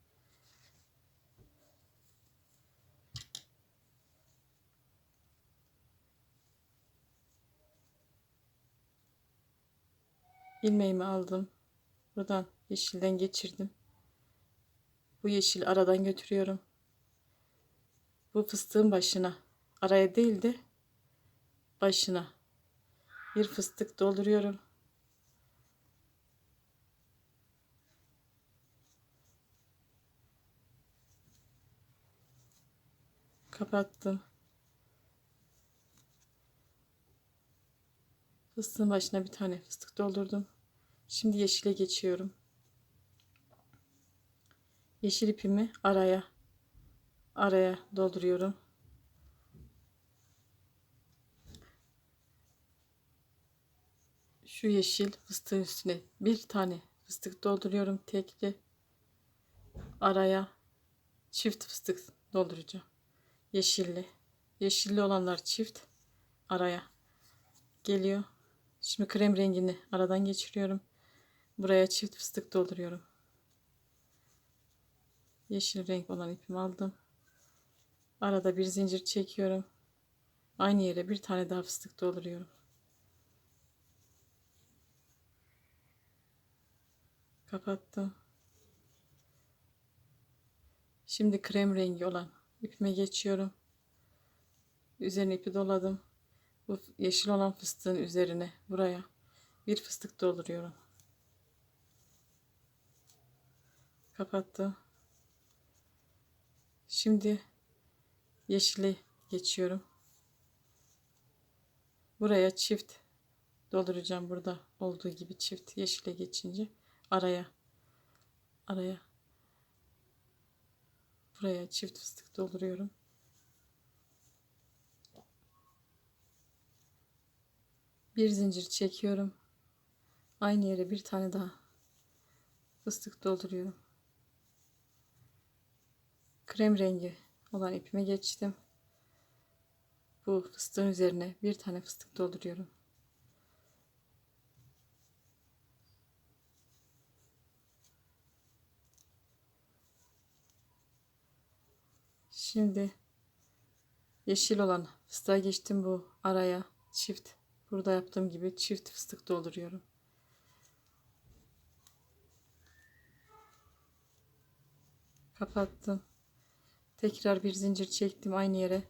İlmeğimi aldım. Buradan yeşilden geçirdim. Bu yeşil aradan götürüyorum. Bu fıstığın başına, araya değil de başına bir fıstık dolduruyorum. Kapattım. Fıstığın başına bir tane fıstık doldurdum. Şimdi yeşile geçiyorum. Yeşil ipimi araya dolduruyorum. Şu yeşil fıstığın üstüne bir tane fıstık dolduruyorum. Tekli araya çift fıstık dolduracağım. Yeşilli. Yeşilli olanlar çift araya geliyor. Şimdi krem rengini aradan geçiriyorum. Buraya çift fıstık dolduruyorum. Yeşil renk olan ipimi aldım. Arada bir zincir çekiyorum. Aynı yere bir tane daha fıstık dolduruyorum. Kapattım. Şimdi krem rengi olan ipime geçiyorum. Üzerine ipi doladım. Bu yeşil olan fıstığın üzerine buraya bir fıstık dolduruyorum. Kapattım. Şimdi yeşile geçiyorum. Buraya çift dolduracağım. Burada olduğu gibi çift yeşile geçince araya Buraya çift fıstık dolduruyorum. Bir zincir çekiyorum. Aynı yere bir tane daha fıstık dolduruyorum. Krem rengi olan ipime geçtim. Bu fıstığın üzerine bir tane fıstık dolduruyorum. Şimdi yeşil olan fıstığa geçtim, bu araya çift, burada yaptığım gibi çift fıstık dolduruyorum. Kapattım. Tekrar bir zincir çektim, aynı yere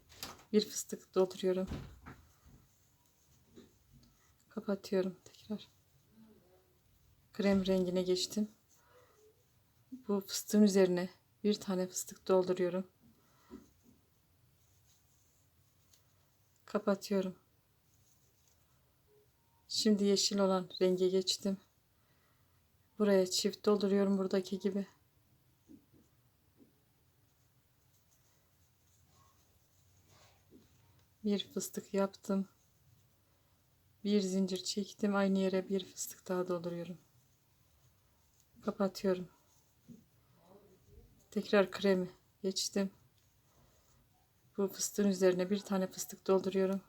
bir fıstık dolduruyorum. Kapatıyorum tekrar. Krem rengine geçtim. Bu fıstığın üzerine bir tane fıstık dolduruyorum. Kapatıyorum. Şimdi yeşil olan renge geçtim. Buraya çift dolduruyorum buradaki gibi. Bir fıstık yaptım. Bir zincir çektim. Aynı yere bir fıstık daha dolduruyorum. Kapatıyorum. Tekrar kremi geçtim. Bu fıstığın üzerine bir tane fıstık dolduruyorum.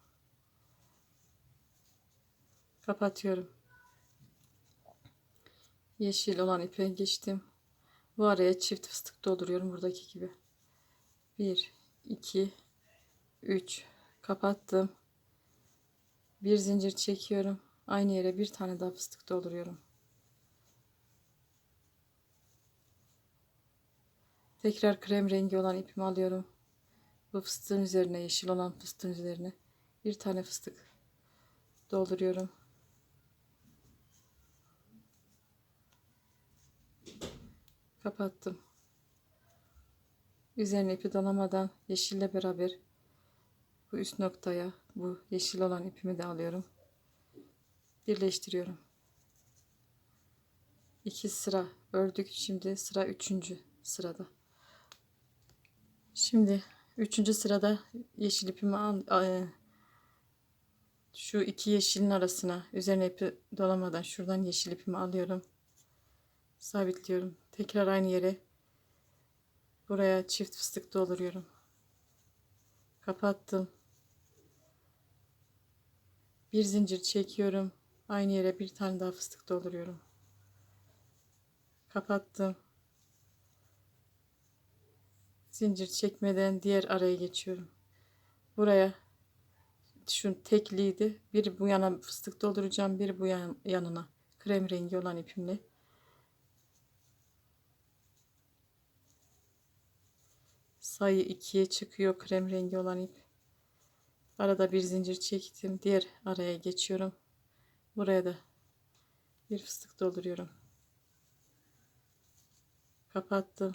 Kapatıyorum. Yeşil olan ipe geçtim. Bu araya çift fıstık dolduruyorum buradaki gibi. 1, 2, 3. Kapattım. Bir zincir çekiyorum. Aynı yere bir tane daha fıstık dolduruyorum. Tekrar krem rengi olan ipimi alıyorum. Bu fıstığın üzerine, yeşil olan fıstığın üzerine bir tane fıstık dolduruyorum. Kapattım. Üzerine ipi dolamadan yeşille beraber bu üst noktaya bu yeşil olan ipimi de alıyorum. Birleştiriyorum. 2 sıra ördük. Şimdi sıra 3. sırada. Şimdi 3. sırada yeşil ipimi şu iki yeşilin arasına, üzerine ipi dolamadan şuradan yeşil ipimi alıyorum. Sabitliyorum. Tekrar aynı yere buraya çift fıstık dolduruyorum. Kapattım. Bir zincir çekiyorum. Aynı yere bir tane daha fıstık dolduruyorum. Kapattım. Zincir çekmeden diğer araya geçiyorum. Buraya şu tekliydi. Bir bu yana fıstık dolduracağım, bir bu yanına krem rengi olan ipimle. Sayı 2'ye çıkıyor krem rengi olan ip. Arada bir zincir çektim. Diğer araya geçiyorum. Buraya da bir fıstık dolduruyorum. Kapattım.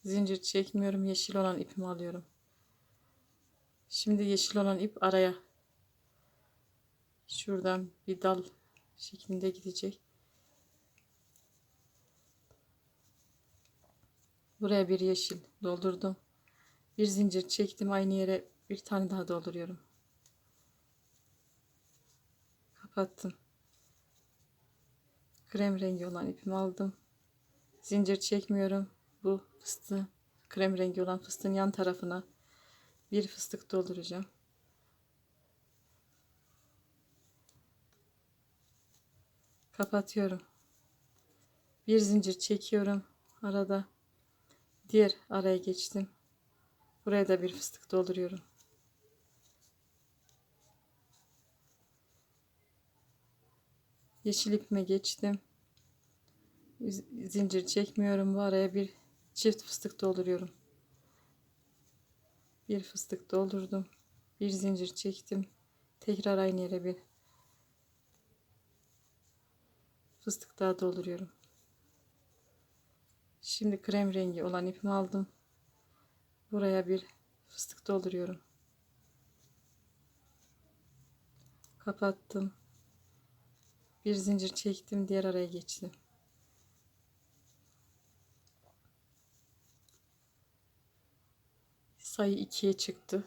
Zincir çekmiyorum. Yeşil olan ipimi alıyorum. Şimdi yeşil olan ip araya, şuradan bir dal şeklinde gidecek. Buraya bir yeşil doldurdum. Bir zincir çektim. Aynı yere bir tane daha dolduruyorum. Kapattım. Krem rengi olan ipimi aldım. Zincir çekmiyorum. Bu fıstığın, krem rengi olan fıstığın yan tarafına bir fıstık dolduracağım. Kapatıyorum. Bir zincir çekiyorum. Arada diğer araya geçtim. Buraya da bir fıstık dolduruyorum. Yeşil ipime geçtim. Zincir çekmiyorum. Bu araya bir çift fıstık dolduruyorum. Bir fıstık doldurdum. Bir zincir çektim. Tekrar aynı yere bir fıstık daha dolduruyorum. Şimdi krem rengi olan ipimi aldım. Buraya bir fıstık dolduruyorum. Kapattım. Bir zincir çektim. Diğer araya geçtim. sayı 2'ye çıktı.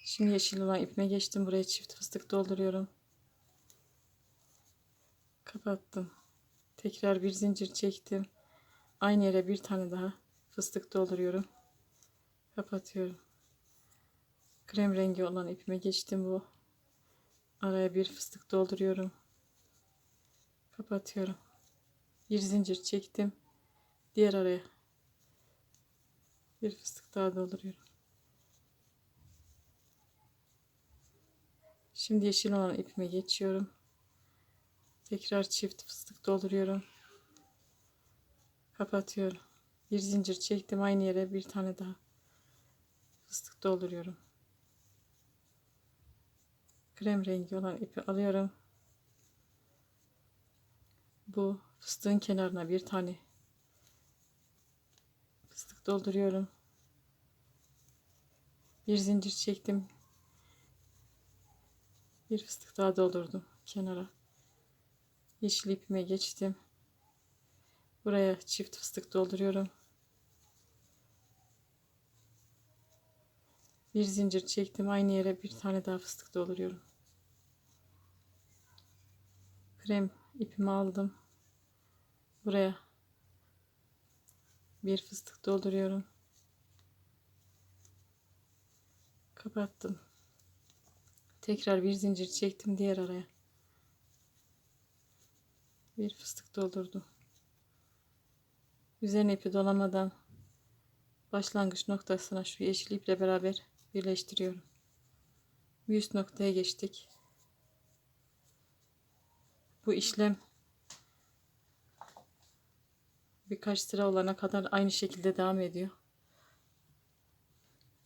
Şimdi yeşil olan ipime geçtim. Buraya çift fıstık dolduruyorum. Kapattım. Tekrar bir zincir çektim. Aynı yere bir tane daha fıstık dolduruyorum. Kapatıyorum. Krem rengi olan ipime geçtim bu. Araya bir fıstık dolduruyorum. Kapatıyorum. Bir zincir çektim. Diğer araya bir fıstık daha dolduruyorum. Şimdi yeşil olan ipime geçiyorum. Tekrar çift fıstık dolduruyorum. Kapatıyorum. Bir zincir çektim. Aynı yere bir tane daha fıstık dolduruyorum. Krem rengi olan ipi alıyorum. Bu fıstığın kenarına bir tane fıstık dolduruyorum. Bir zincir çektim. Bir fıstık daha doldurdum kenara. Yeşil ipime geçtim. Buraya çift fıstık dolduruyorum. Bir zincir çektim. Aynı yere bir tane daha fıstık dolduruyorum. Krem ipimi aldım. Buraya bir fıstık dolduruyorum. Kapattım. Tekrar bir zincir çektim diğer araya. Bir fıstık doldurdum. Üzerine ipi dolamadan başlangıç noktasına şu yeşil iple beraber birleştiriyorum. Bir üst noktaya geçtik. Bu işlem birkaç sıra olana kadar aynı şekilde devam ediyor.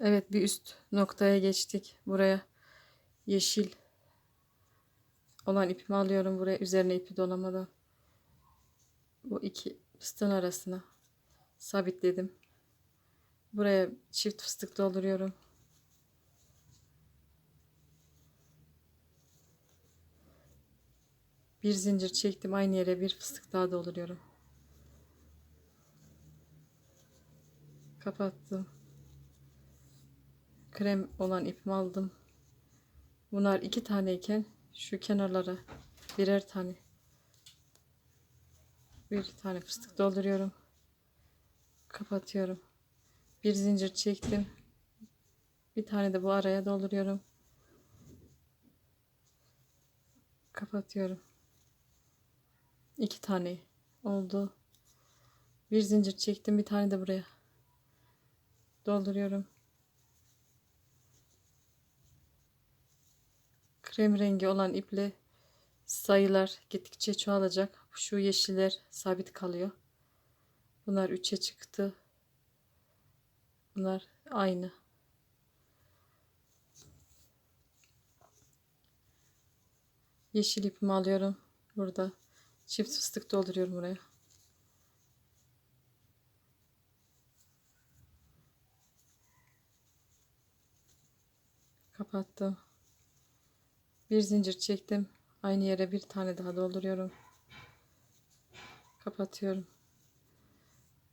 Evet, bir üst noktaya geçtik. Buraya yeşil olan ipimi alıyorum. Buraya üzerine ipi dolamadan bu iki fıstığın arasına sabitledim. Buraya çift fıstık dolduruyorum. Bir zincir çektim. Aynı yere bir fıstık daha dolduruyorum. Kapattım. Krem olan ipimi aldım. Bunlar iki taneyken şu kenarlara birer tane bir tane fıstık dolduruyorum. Kapatıyorum. Bir zincir çektim. Bir tane de bu araya dolduruyorum. Kapatıyorum. İki tane oldu. Bir zincir çektim. Bir tane de buraya dolduruyorum. Krem rengi olan iple sayılar gittikçe çoğalacak. Şu yeşiller sabit kalıyor. Bunlar 3'e çıktı. Bunlar aynı. Yeşil ipimi alıyorum. Burada çift fıstık dolduruyorum buraya. Kapattım. Bir zincir çektim. Aynı yere bir tane daha dolduruyorum. Kapatıyorum.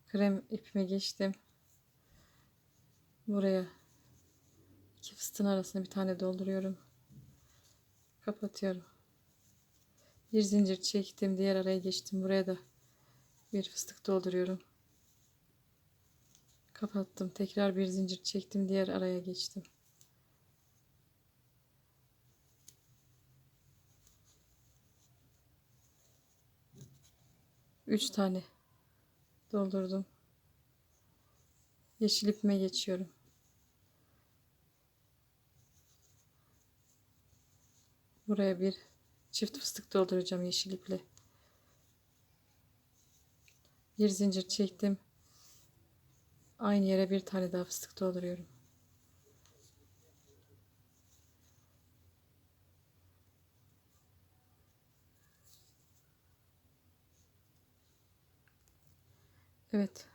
Krem ipime geçtim. Buraya iki fıstığın arasına bir tane dolduruyorum. Kapatıyorum. Bir zincir çektim. Diğer araya geçtim. Buraya da bir fıstık dolduruyorum. Kapattım. Tekrar bir zincir çektim. Diğer araya geçtim. Üç tane doldurdum. Yeşil ipime geçiyorum. Buraya bir çift fıstık dolduracağım yeşil iple. Bir zincir çektim. Aynı yere bir tane daha fıstık dolduruyorum. Evet.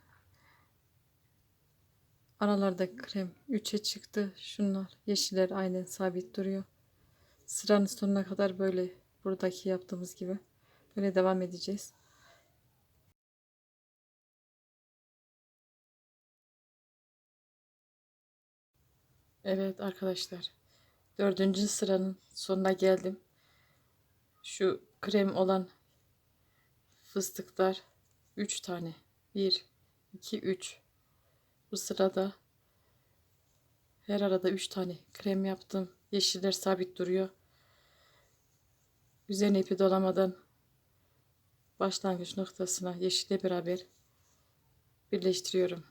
Aralarda krem 3'e çıktı. Şunlar yeşiller aynen sabit duruyor. Sıranın sonuna kadar böyle buradaki yaptığımız gibi böyle devam edeceğiz. Evet arkadaşlar. Dördüncü sıranın sonuna geldim. Şu krem olan fıstıklar 3 tane. Bir, 2, 3. Bu sırada her arada 3 tane krem yaptım. Yeşiller sabit duruyor. Üzerine ipi dolamadan başlangıç noktasına yeşille beraber birleştiriyorum.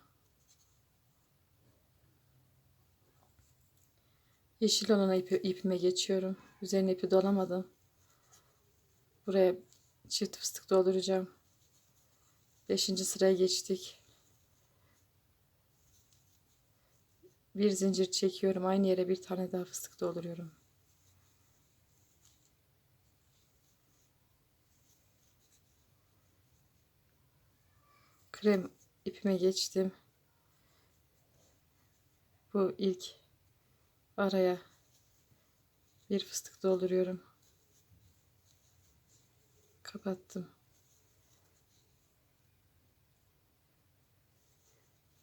Yeşil olana ipime geçiyorum. Üzerine ipi dolamadan buraya çift fıstık dolduracağım. 5. sıraya geçtik. Bir zincir çekiyorum. Aynı yere bir tane daha fıstık dolduruyorum. Krem ipime geçtim. Bu ilk araya bir fıstık dolduruyorum. Kapattım.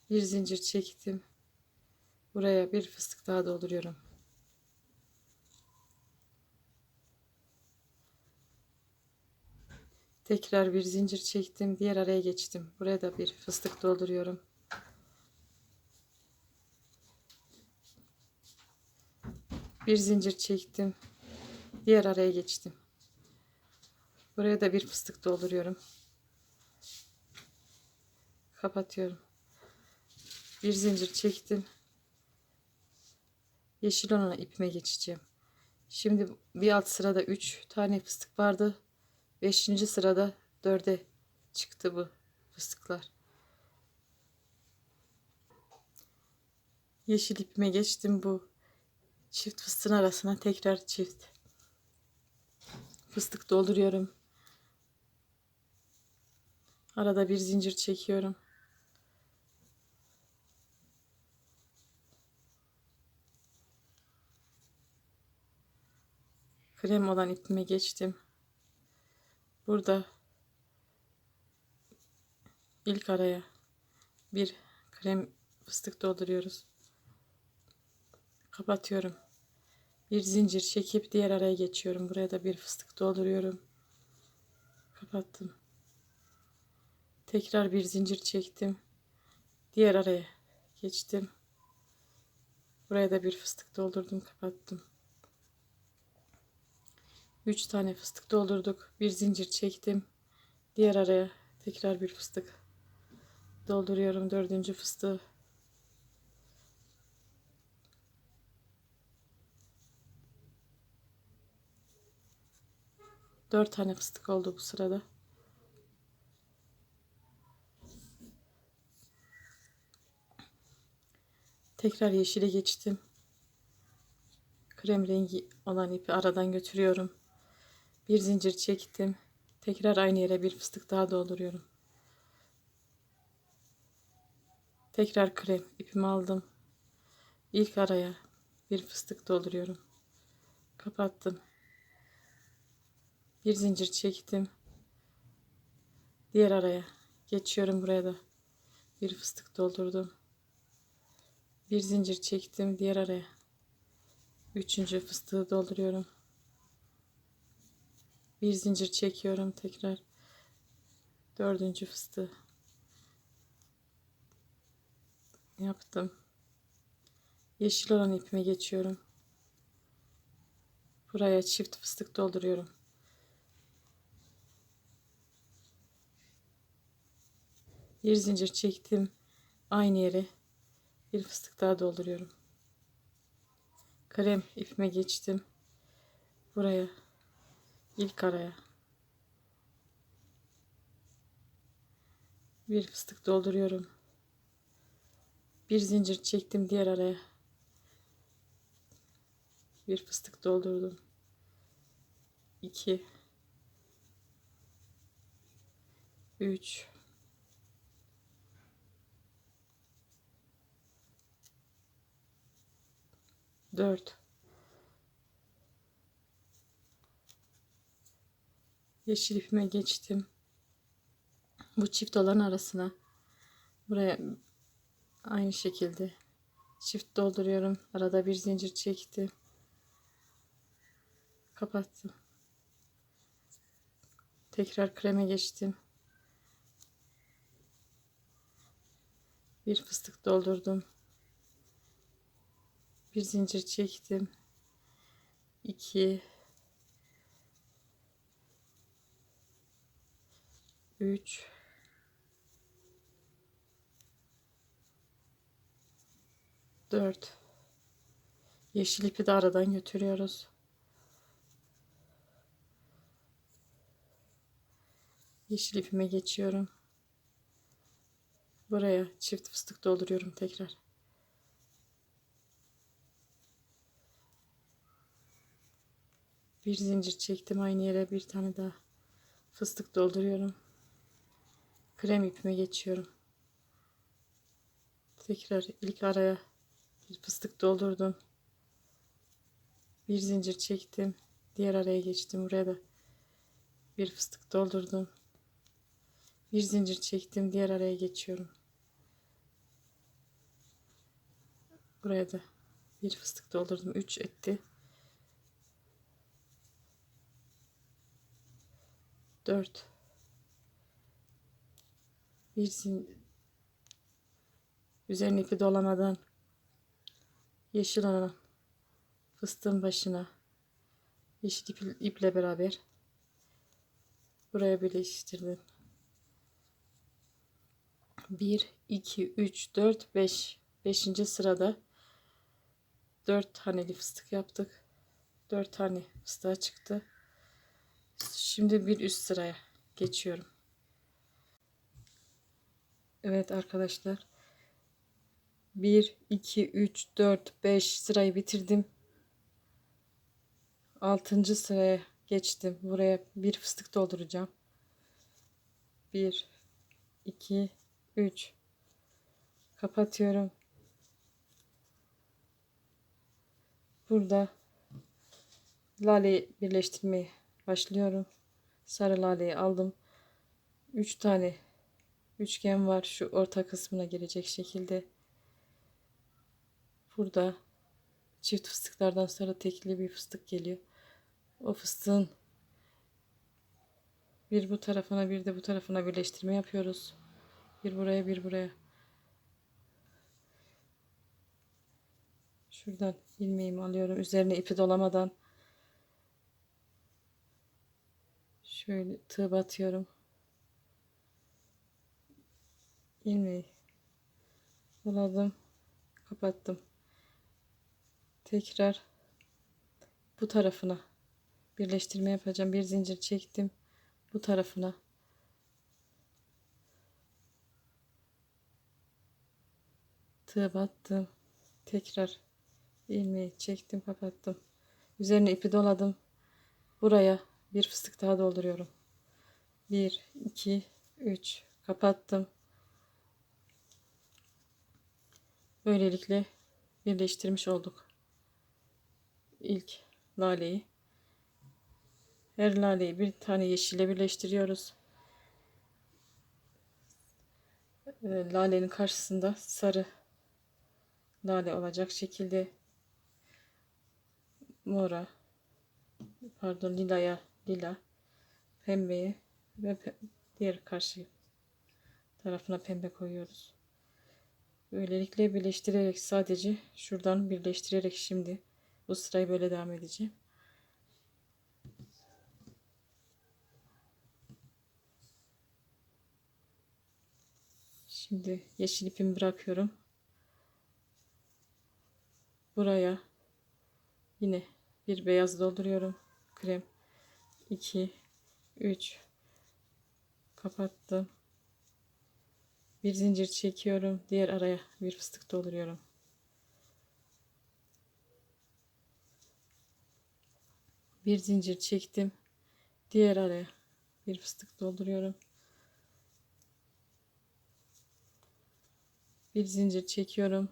Bir zincir çektim. Buraya bir fıstık daha dolduruyorum. Tekrar bir zincir çektim. Diğer araya geçtim. Buraya da bir fıstık dolduruyorum. Bir zincir çektim. Diğer araya geçtim. Buraya da bir fıstık dolduruyorum. Kapatıyorum. Bir zincir çektim. Yeşil olana ipime geçeceğim. Şimdi bir alt sırada 3 tane fıstık vardı. 5. sırada 4'e çıktı bu fıstıklar. Yeşil ipime geçtim, bu çift fıstığın arasına tekrar çift fıstık dolduruyorum. Arada bir zincir çekiyorum. Krem olan ipime geçtim. Burada ilk araya bir krem fıstık dolduruyoruz. Kapatıyorum. Bir zincir çekip diğer araya geçiyorum. Buraya da bir fıstık dolduruyorum. Kapattım. Tekrar bir zincir çektim. Diğer araya geçtim. Buraya da bir fıstık doldurdum. Kapattım. 3 tane fıstık doldurduk. Bir zincir çektim. Diğer araya tekrar bir fıstık dolduruyorum. 4. fıstığı. Dört tane fıstık oldu bu sırada. Tekrar yeşile geçtim. Krem rengi olan ipi aradan götürüyorum. Bir zincir çektim. Tekrar aynı yere bir fıstık daha dolduruyorum. Tekrar krem ipimi aldım. İlk araya bir fıstık dolduruyorum. Kapattım. Bir zincir çektim. Diğer araya geçiyorum, buraya da bir fıstık doldurdum. Bir zincir çektim, diğer araya 3. fıstığı dolduruyorum. Bir zincir çekiyorum, tekrar 4. fıstığı yaptım. Yeşil olan ipime geçiyorum. Buraya çift fıstık dolduruyorum. Bir zincir çektim. Aynı yere bir fıstık daha dolduruyorum. Krem ipime geçtim. Buraya ilk araya bir fıstık dolduruyorum. Bir zincir çektim, diğer araya bir fıstık doldurdum. 2 3 4. Yeşil ipime geçtim. Bu çift olan arasına buraya aynı şekilde Çift dolduruyorum. Arada bir zincir çektim. Kapattım. Tekrar kreme geçtim. Bir fıstık doldurdum. Bir zincir çektim. 2 3 4. Yeşil ipi de aradan götürüyoruz. Yeşil ipime geçiyorum. Buraya çift fıstık dolduruyorum tekrar. Bir zincir çektim, aynı yere bir tane daha fıstık dolduruyorum. Krem ipime geçiyorum. Tekrar ilk araya bir fıstık doldurdum. Bir zincir çektim. Diğer araya geçtim. Buraya da bir fıstık doldurdum. Bir zincir çektim. Diğer araya geçiyorum. Buraya da bir fıstık doldurdum. 3 etti. 4. Bir zincir. Üzerine ipi dolamadan yeşil olan fıstığın başına yeşil iple beraber buraya birleştirdim. 1 2 3 4 5. 5. sırada 4 taneli fıstık yaptık. 4 tane fıstığa çıktı. Şimdi bir üst sıraya geçiyorum. Evet arkadaşlar. 1 2 3 4 5 sırayı bitirdim. 6. sıraya geçtim. Buraya bir fıstık dolduracağım. 1 2 3. Kapatıyorum. Burada laleyi birleştirmeye başlıyorum. Sarı laleyi aldım. 3 tane üçgen var. Şu orta kısmına girecek şekilde. Burada çift fıstıklardan sonra tekli bir fıstık geliyor. O fıstığın bir bu tarafına bir de bu tarafına birleştirme yapıyoruz. Bir buraya bir buraya. Şuradan ilmeğimi alıyorum. Üzerine ipi dolamadan şöyle tığ batıyorum. İlmeği doladım. Kapattım. Tekrar bu tarafına birleştirme yapacağım. Bir zincir çektim. Bu tarafına tığ battım. Tekrar ilmeği çektim, kapattım. Üzerine ipi doladım. Buraya bir fıstık daha dolduruyorum. 1 2 3 kapattım. Böylelikle birleştirmiş olduk. İlk laleyi. Her laleyi bir tane yeşile birleştiriyoruz. Lalenin karşısında sarı lale olacak şekilde mora, pardon lilaya lila, pembeye ve diğer karşı tarafına pembe koyuyoruz. Böylelikle birleştirerek, sadece şuradan birleştirerek şimdi bu sırayı böyle devam edeceğim. Şimdi yeşil ipimi bırakıyorum. Buraya yine bir beyaz dolduruyorum. Krem. 2 3 kapattım. Bir zincir çekiyorum. Diğer araya bir fıstık dolduruyorum. Bir zincir çektim. Diğer araya bir fıstık dolduruyorum. Bir zincir çekiyorum.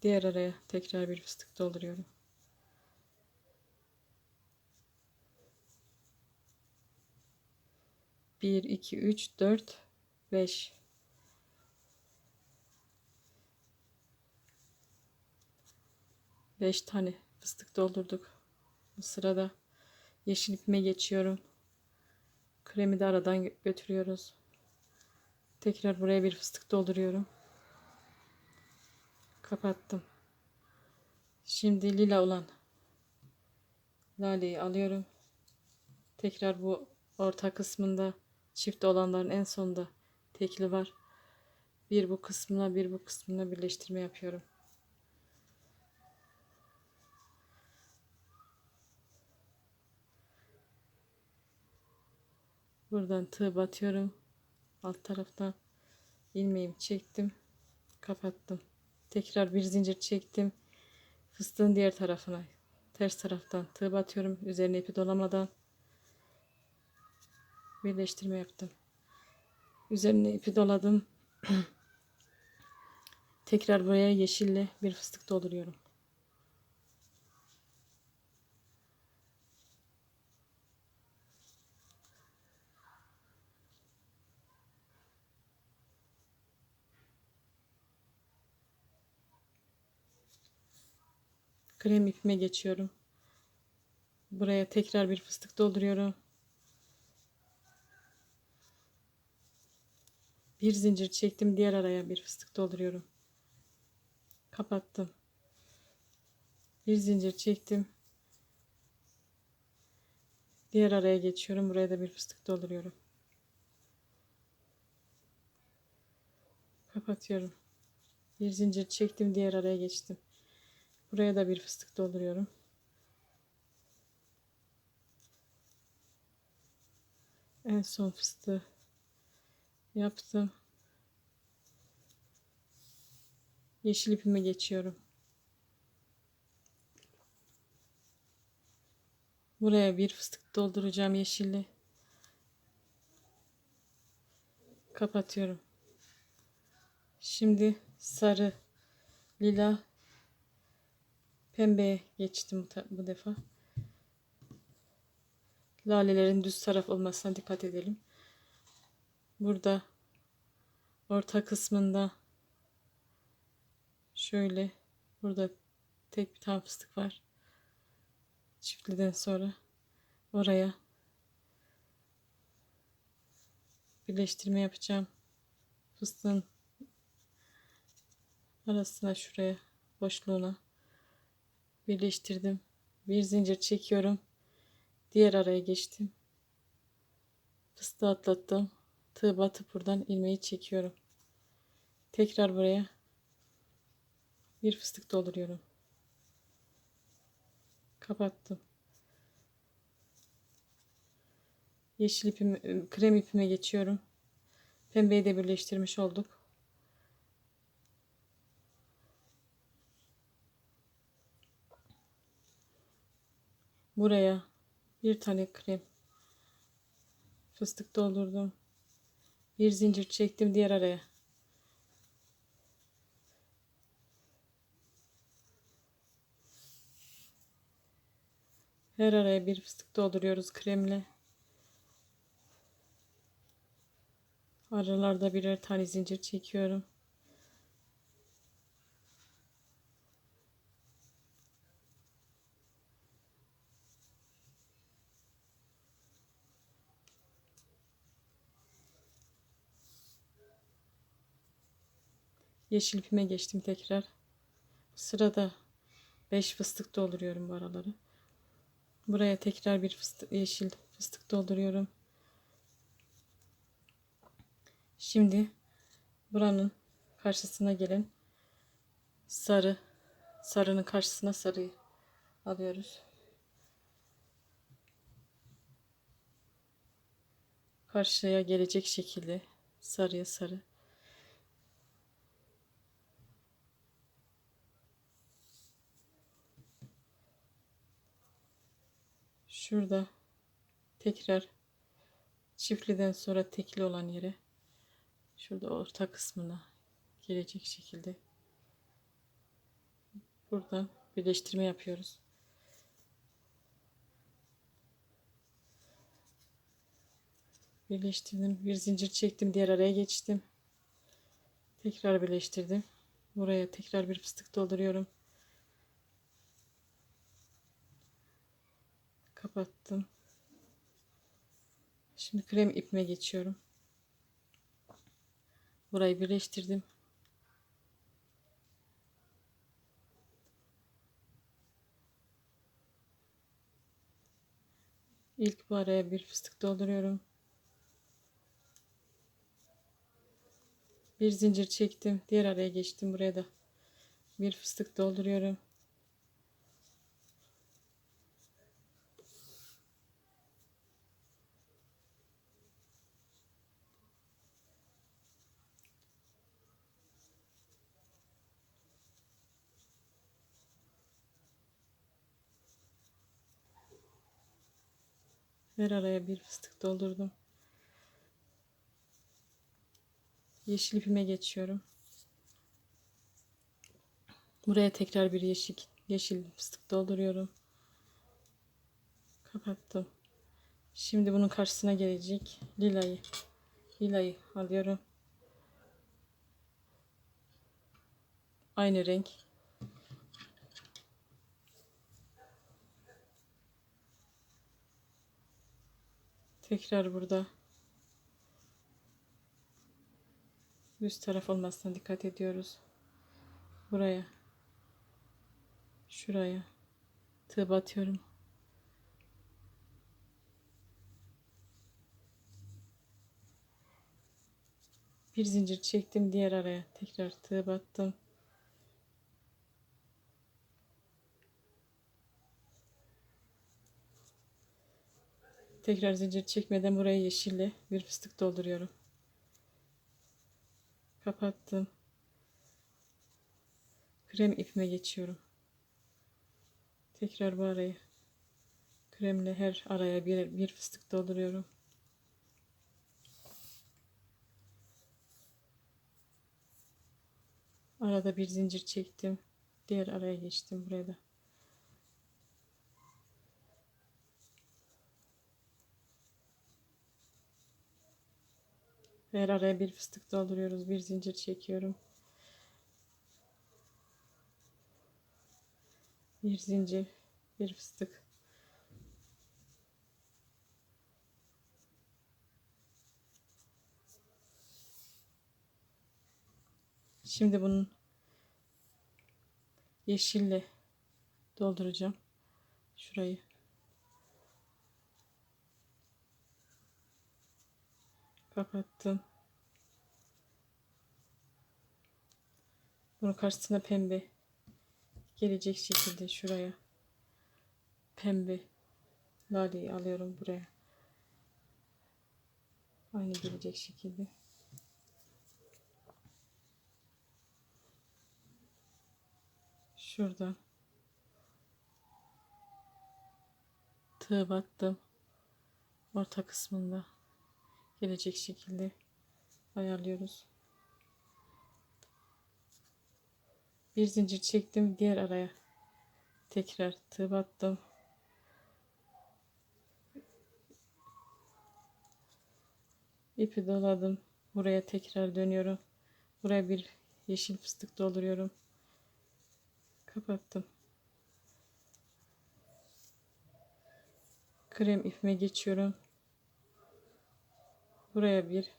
Diğer araya tekrar bir fıstık dolduruyorum. 1 2 3 4 5 5 tane fıstık doldurduk. Bu sırada yeşil ipime geçiyorum. Kremi de aradan götürüyoruz. Tekrar buraya bir fıstık dolduruyorum. Kapattım. Şimdi lila olan laleyi alıyorum. Tekrar bu orta kısmında çift olanların en sonunda tekli var. Bir bu kısmına bir bu kısmına birleştirme yapıyorum. Buradan tığ batıyorum. Alt taraftan ilmeğimi çektim. Kapattım. Tekrar bir zincir çektim. Fıstığın diğer tarafına ters taraftan tığ batıyorum. Üzerine ipi dolamadan birleştirme yaptım. Üzerine ipi doladım. Tekrar buraya yeşille bir fıstık dolduruyorum. Krem ipime geçiyorum. Buraya tekrar bir fıstık dolduruyorum. Bir zincir çektim, diğer araya bir fıstık dolduruyorum. Kapattım. Bir zincir çektim. Diğer araya geçiyorum. Buraya da bir fıstık dolduruyorum. Kapatıyorum. Bir zincir çektim, diğer araya geçtim. Buraya da bir fıstık dolduruyorum. En son fıstığı yaptım. Yeşil ipime geçiyorum. Buraya bir fıstık dolduracağım yeşilli. Kapatıyorum. Şimdi sarı, lila, pembeye geçtim bu defa. Lalelerin düz taraf olmasına dikkat edelim. Burada orta kısmında şöyle, burada tek bir tane fıstık var. Çiftliden sonra oraya birleştirme yapacağım. Fıstığın arasına, şuraya boşluğuna birleştirdim. Bir zincir çekiyorum. Diğer araya geçtim. Fıstığı atlattım. Tığ batıp buradan ilmeği çekiyorum. Tekrar buraya bir fıstık dolduruyorum. Kapattım. Yeşil ipimi, krem ipime geçiyorum. Pembeyi de birleştirmiş olduk. Buraya bir tane krem fıstık doldurdum. Bir zincir çektim, diğer araya. Her araya bir fıstık dolduruyoruz kremle. Aralarda birer tane zincir çekiyorum. Yeşil ipime geçtim tekrar. Sırada 5 fıstık dolduruyorum bu araları. Buraya tekrar bir fıstık, yeşil fıstık dolduruyorum. Şimdi buranın karşısına gelen sarının karşısına sarıyı alıyoruz. Karşıya gelecek şekilde sarıya sarı. Şurada tekrar çiftliden sonra tekli olan yere, şurada orta kısmına gelecek şekilde buradan birleştirme yapıyoruz. Birleştirdim. Bir zincir çektim. Diğer araya geçtim. Tekrar birleştirdim. Buraya tekrar bir fıstık dolduruyorum. Kapattım. Şimdi krem ipime geçiyorum. Burayı birleştirdim. İlk bu araya bir fıstık dolduruyorum. Bir zincir çektim. Diğer araya geçtim. Buraya da bir fıstık dolduruyorum. Her araya bir fıstık doldurdum. Yeşil ipime geçiyorum. Buraya tekrar bir yeşil fıstık dolduruyorum. Kapattım. Şimdi bunun karşısına gelecek lilayı alıyorum. Aynı renk. Tekrar burada düz taraf olmasına dikkat ediyoruz. Buraya, şuraya tığ batıyorum. Bir zincir çektim, diğer araya tekrar tığ battım. Tekrar zincir çekmeden buraya yeşille bir fıstık dolduruyorum. Kapattım. Krem ipime geçiyorum. Tekrar bu arayı kremle her araya bir fıstık dolduruyorum. Arada bir zincir çektim. Diğer araya geçtim buraya da. Her araya bir fıstık dolduruyoruz. Bir zincir çekiyorum. Bir zincir, bir fıstık. Şimdi bunun yeşille dolduracağım. Şurayı. Kapattım. Bunun karşısına pembe gelecek şekilde şuraya pembe laleyi alıyorum buraya. Aynı gelecek şekilde. Şuradan tığ battım. Orta kısmında gelecek şekilde ayarlıyoruz. Bir zincir çektim, diğer araya tekrar tığ battım. İpi doladım. Buraya tekrar dönüyorum. Buraya bir yeşil fıstık dolduruyorum. Kapattım. Krem ipime geçiyorum. Buraya bir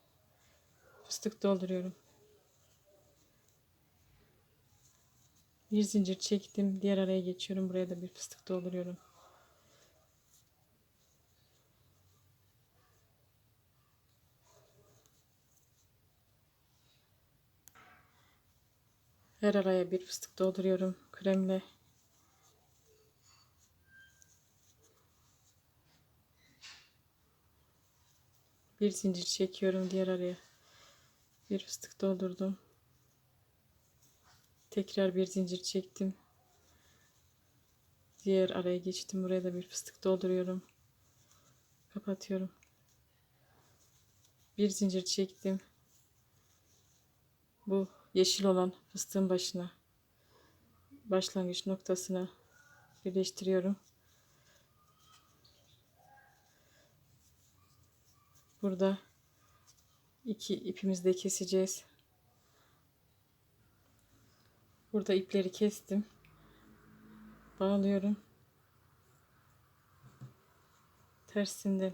fıstık dolduruyorum. Bir zincir çektim. Diğer araya geçiyorum. Buraya da bir fıstık dolduruyorum. Her araya bir fıstık dolduruyorum kremle. Bir zincir çekiyorum, diğer araya bir fıstık doldurdum. Tekrar bir zincir çektim. Diğer araya geçtim. Buraya da bir fıstık dolduruyorum. Kapatıyorum. Bir zincir çektim. Bu yeşil olan fıstığın başına, başlangıç noktasına birleştiriyorum. Burada iki ipimizi de keseceğiz. Burada ipleri kestim. Bağlıyorum. Tersinden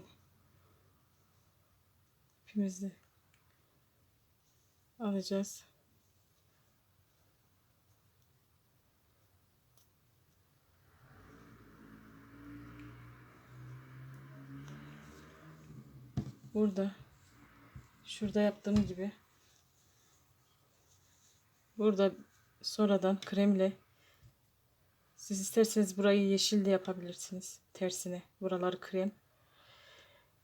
ipimizi alacağız. Burada şurada yaptığım gibi burada sonradan kremle, siz isterseniz burayı yeşil de yapabilirsiniz. Tersine buraları krem.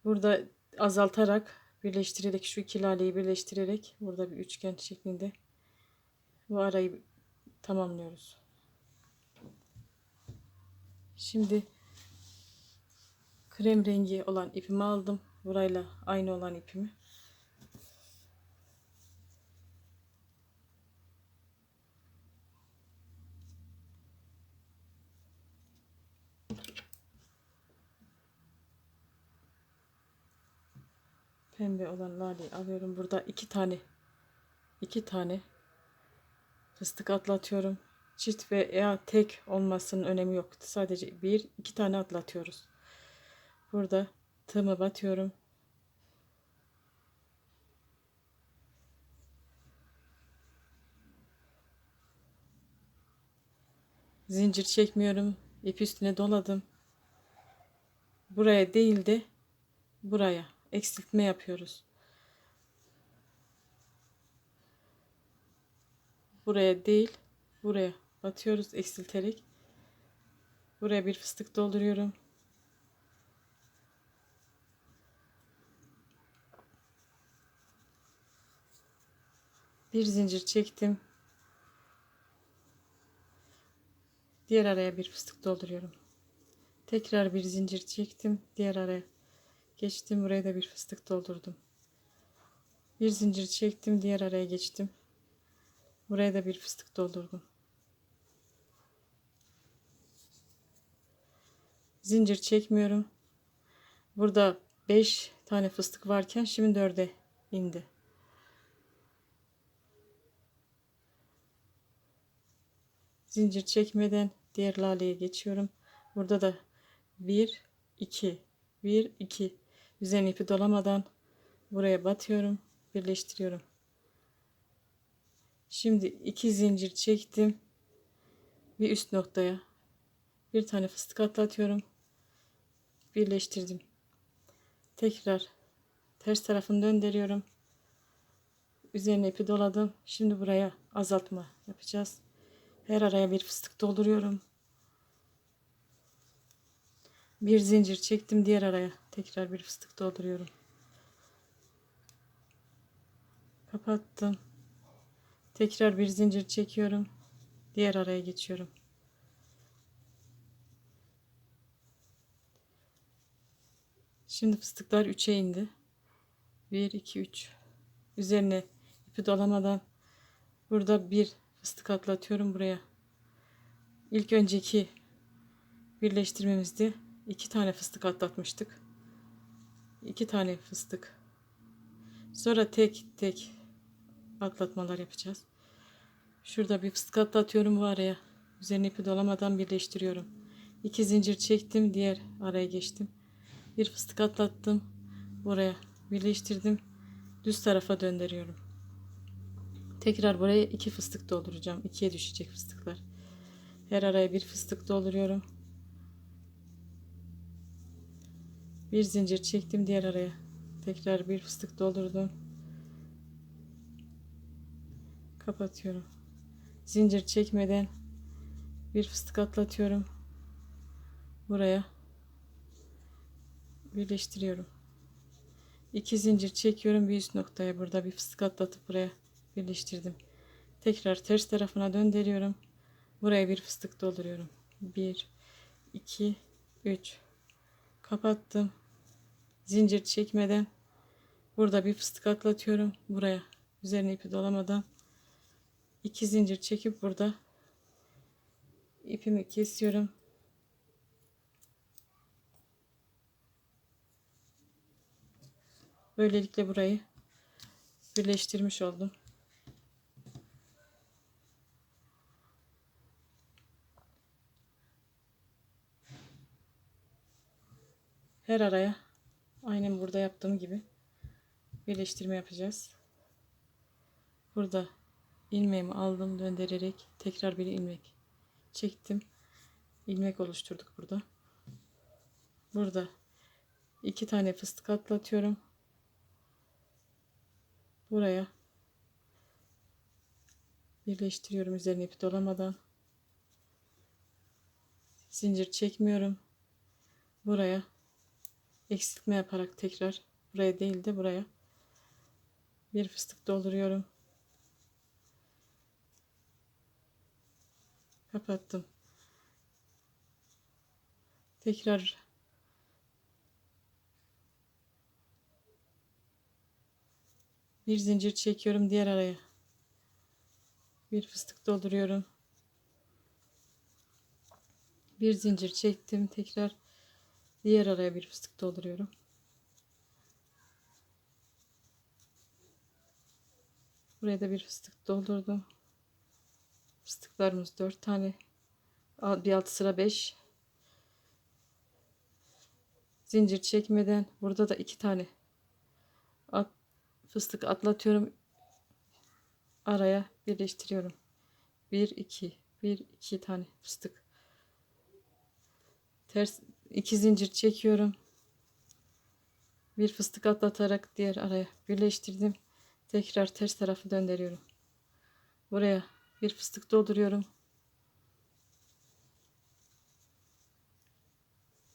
Burada azaltarak birleştirerek, şu iki laleyi birleştirerek burada bir üçgen şeklinde bu arayı tamamlıyoruz. Şimdi krem rengi olan ipimi aldım. Burayla aynı olan ipimi. Pembe olan laleyi alıyorum. Burada iki tane fıstık atlatıyorum. Çift veya tek olmasının önemi yok. Sadece bir iki tane atlatıyoruz. Burada tığımı batıyorum. Zincir çekmiyorum. İp üstüne doladım. Buraya değil de buraya eksiltme yapıyoruz. Buraya değil, buraya batıyoruz eksilterek. Buraya bir fıstık dolduruyorum. Bir zincir çektim. Diğer araya bir fıstık dolduruyorum. Tekrar bir zincir çektim. Diğer araya geçtim. Buraya da bir fıstık doldurdum. Bir zincir çektim. Diğer araya geçtim. Buraya da bir fıstık doldurdum. Zincir çekmiyorum. Burada 5 tane fıstık varken şimdi 4'e indi. Zincir çekmeden diğer laleye geçiyorum. Burada da 1 2 1 2 üzerine ipi dolamadan buraya batıyorum, birleştiriyorum. Şimdi 2 zincir çektim. Bir üst noktaya bir tane fıstık atlatıyorum. Birleştirdim. Tekrar ters tarafını döndürüyorum. Üzerine ipi doladım. Şimdi buraya azaltma yapacağız. Her araya bir fıstık dolduruyorum. Bir zincir çektim, diğer araya tekrar bir fıstık dolduruyorum. Kapattım. Tekrar bir zincir çekiyorum. Diğer araya geçiyorum. Şimdi fıstıklar 3'e indi. 1 2 3. Üzerine ipi dolamadan burada bir fıstık atlatıyorum buraya. İlk önceki birleştirmemizde 2 tane fıstık atlatmıştık. 2 tane fıstık. Sonra tek tek atlatmalar yapacağız. Şurada bir fıstık atlatıyorum bu araya. Üzerine ipi dolamadan birleştiriyorum. 2 zincir çektim, diğer araya geçtim. Bir fıstık atlattım. Buraya birleştirdim. Düz tarafa döndürüyorum. Tekrar buraya 2 fıstık dolduracağım. 2'ye düşecek fıstıklar. Her araya bir fıstık dolduruyorum. Bir zincir çektim, diğer araya tekrar bir fıstık doldurdum. Kapatıyorum. Zincir çekmeden bir fıstık atlatıyorum. Buraya birleştiriyorum. 2 zincir çekiyorum, bir üst noktaya burada bir fıstık atlatıp buraya birleştirdim. Tekrar ters tarafına döndürüyorum. Buraya bir fıstık dolduruyorum. 1 2 3. Kapattım. Zincir çekmeden burada bir fıstık atlatıyorum. Buraya üzerine ipi dolamadan 2 zincir çekip burada ipimi kesiyorum. Böylelikle burayı birleştirmiş oldum. Her araya aynen burada yaptığım gibi birleştirme yapacağız. Burada ilmeğimi aldım, döndürerek tekrar bir ilmek çektim. İlmek oluşturduk burada. Burada 2 tane fıstık atlatıyorum. Buraya birleştiriyorum üzerine ipi dolamadan. Zincir çekmiyorum. Buraya eksiltme yaparak tekrar buraya değil de buraya bir fıstık dolduruyorum. Kapattım. Tekrar bir zincir çekiyorum diğer araya. Bir fıstık dolduruyorum. Bir zincir çektim. Tekrar diğer araya bir fıstık dolduruyorum. Buraya da bir fıstık doldurdum. Fıstıklarımız 4 tane. Bir altı sıra 5. Zincir çekmeden burada da 2 tane fıstık atlatıyorum. Araya birleştiriyorum. 1 2 1 2 tane fıstık. Ters 2 zincir çekiyorum. Bir fıstık atlatarak diğer araya birleştirdim. Tekrar ters tarafı döndürüyorum. Buraya bir fıstık dolduruyorum.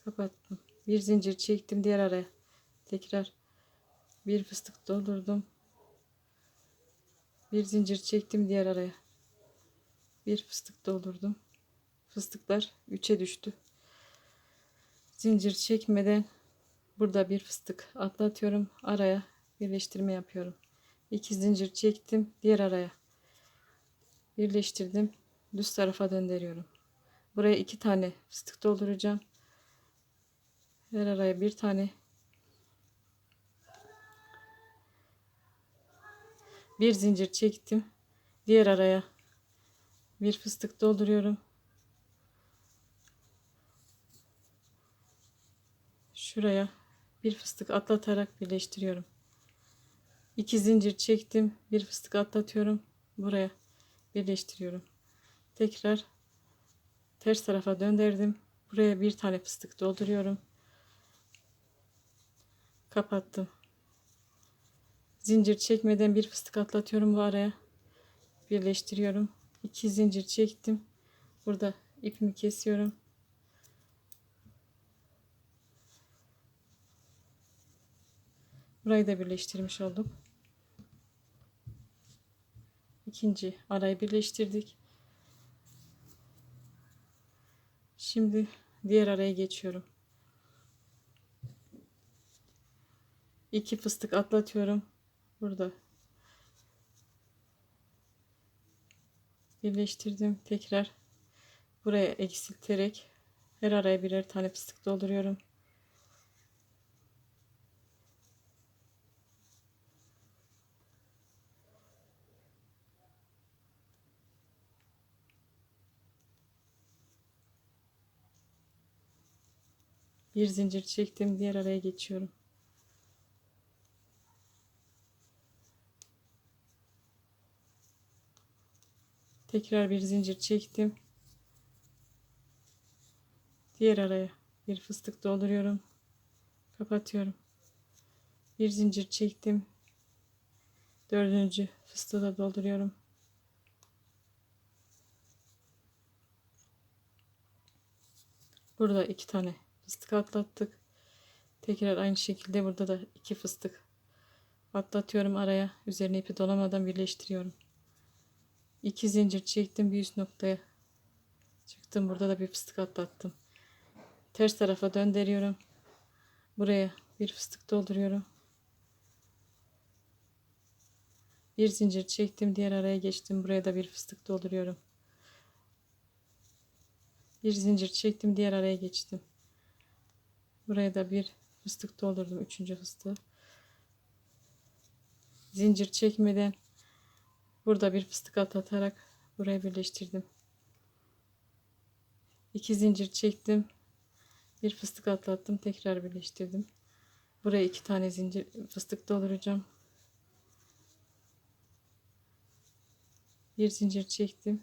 Kapattım. Bir zincir çektim diğer araya. Tekrar bir fıstık doldurdum. Bir zincir çektim diğer araya. Bir fıstık doldurdum. Fıstıklar 3'e düştü. Zincir çekmeden burada bir fıstık atlatıyorum. Araya birleştirme yapıyorum. 2 zincir çektim diğer araya. Birleştirdim. Düz tarafa döndürüyorum. Buraya 2 tane fıstık dolduracağım. Her araya bir tane. Bir zincir çektim. Diğer araya bir fıstık dolduruyorum. Şuraya bir fıstık atlatarak birleştiriyorum. 2 zincir çektim. Bir fıstık atlatıyorum. Buraya birleştiriyorum. Tekrar ters tarafa döndürdüm. Buraya bir tane fıstık dolduruyorum. Kapattım. Zincir çekmeden bir fıstık atlatıyorum bu araya. Birleştiriyorum. 2 zincir çektim. Burada ipimi kesiyorum. Burayı da birleştirmiş olduk. İkinci arayı birleştirdik. Şimdi diğer araya geçiyorum. 2 fıstık atlatıyorum. Burada birleştirdim. Tekrar buraya eksilterek her araya birer tane fıstık dolduruyorum. Bir zincir çektim. Diğer araya geçiyorum. Tekrar bir zincir çektim. Diğer araya bir fıstık dolduruyorum. Kapatıyorum. Bir zincir çektim. Dördüncü fıstığı da dolduruyorum. Burada 2 tane fıstık atlattık. Tekrar aynı şekilde burada da 2 fıstık atlatıyorum araya. Üzerine ipi dolamadan birleştiriyorum. 2 zincir çektim. Bir üst noktaya çıktım. Burada da bir fıstık atlattım. Ters tarafa döndürüyorum. Buraya bir fıstık dolduruyorum. Bir zincir çektim. Diğer araya geçtim. Buraya da bir fıstık dolduruyorum. Bir zincir çektim. Diğer araya geçtim. Buraya da bir fıstık doldurdum. Üçüncü fıstığı. zincir çekmeden burada bir fıstık atlatarak buraya birleştirdim. 2 zincir çektim. Bir fıstık atlattım. Tekrar birleştirdim. Buraya 2 tane zincir fıstık dolduracağım. Bir zincir çektim.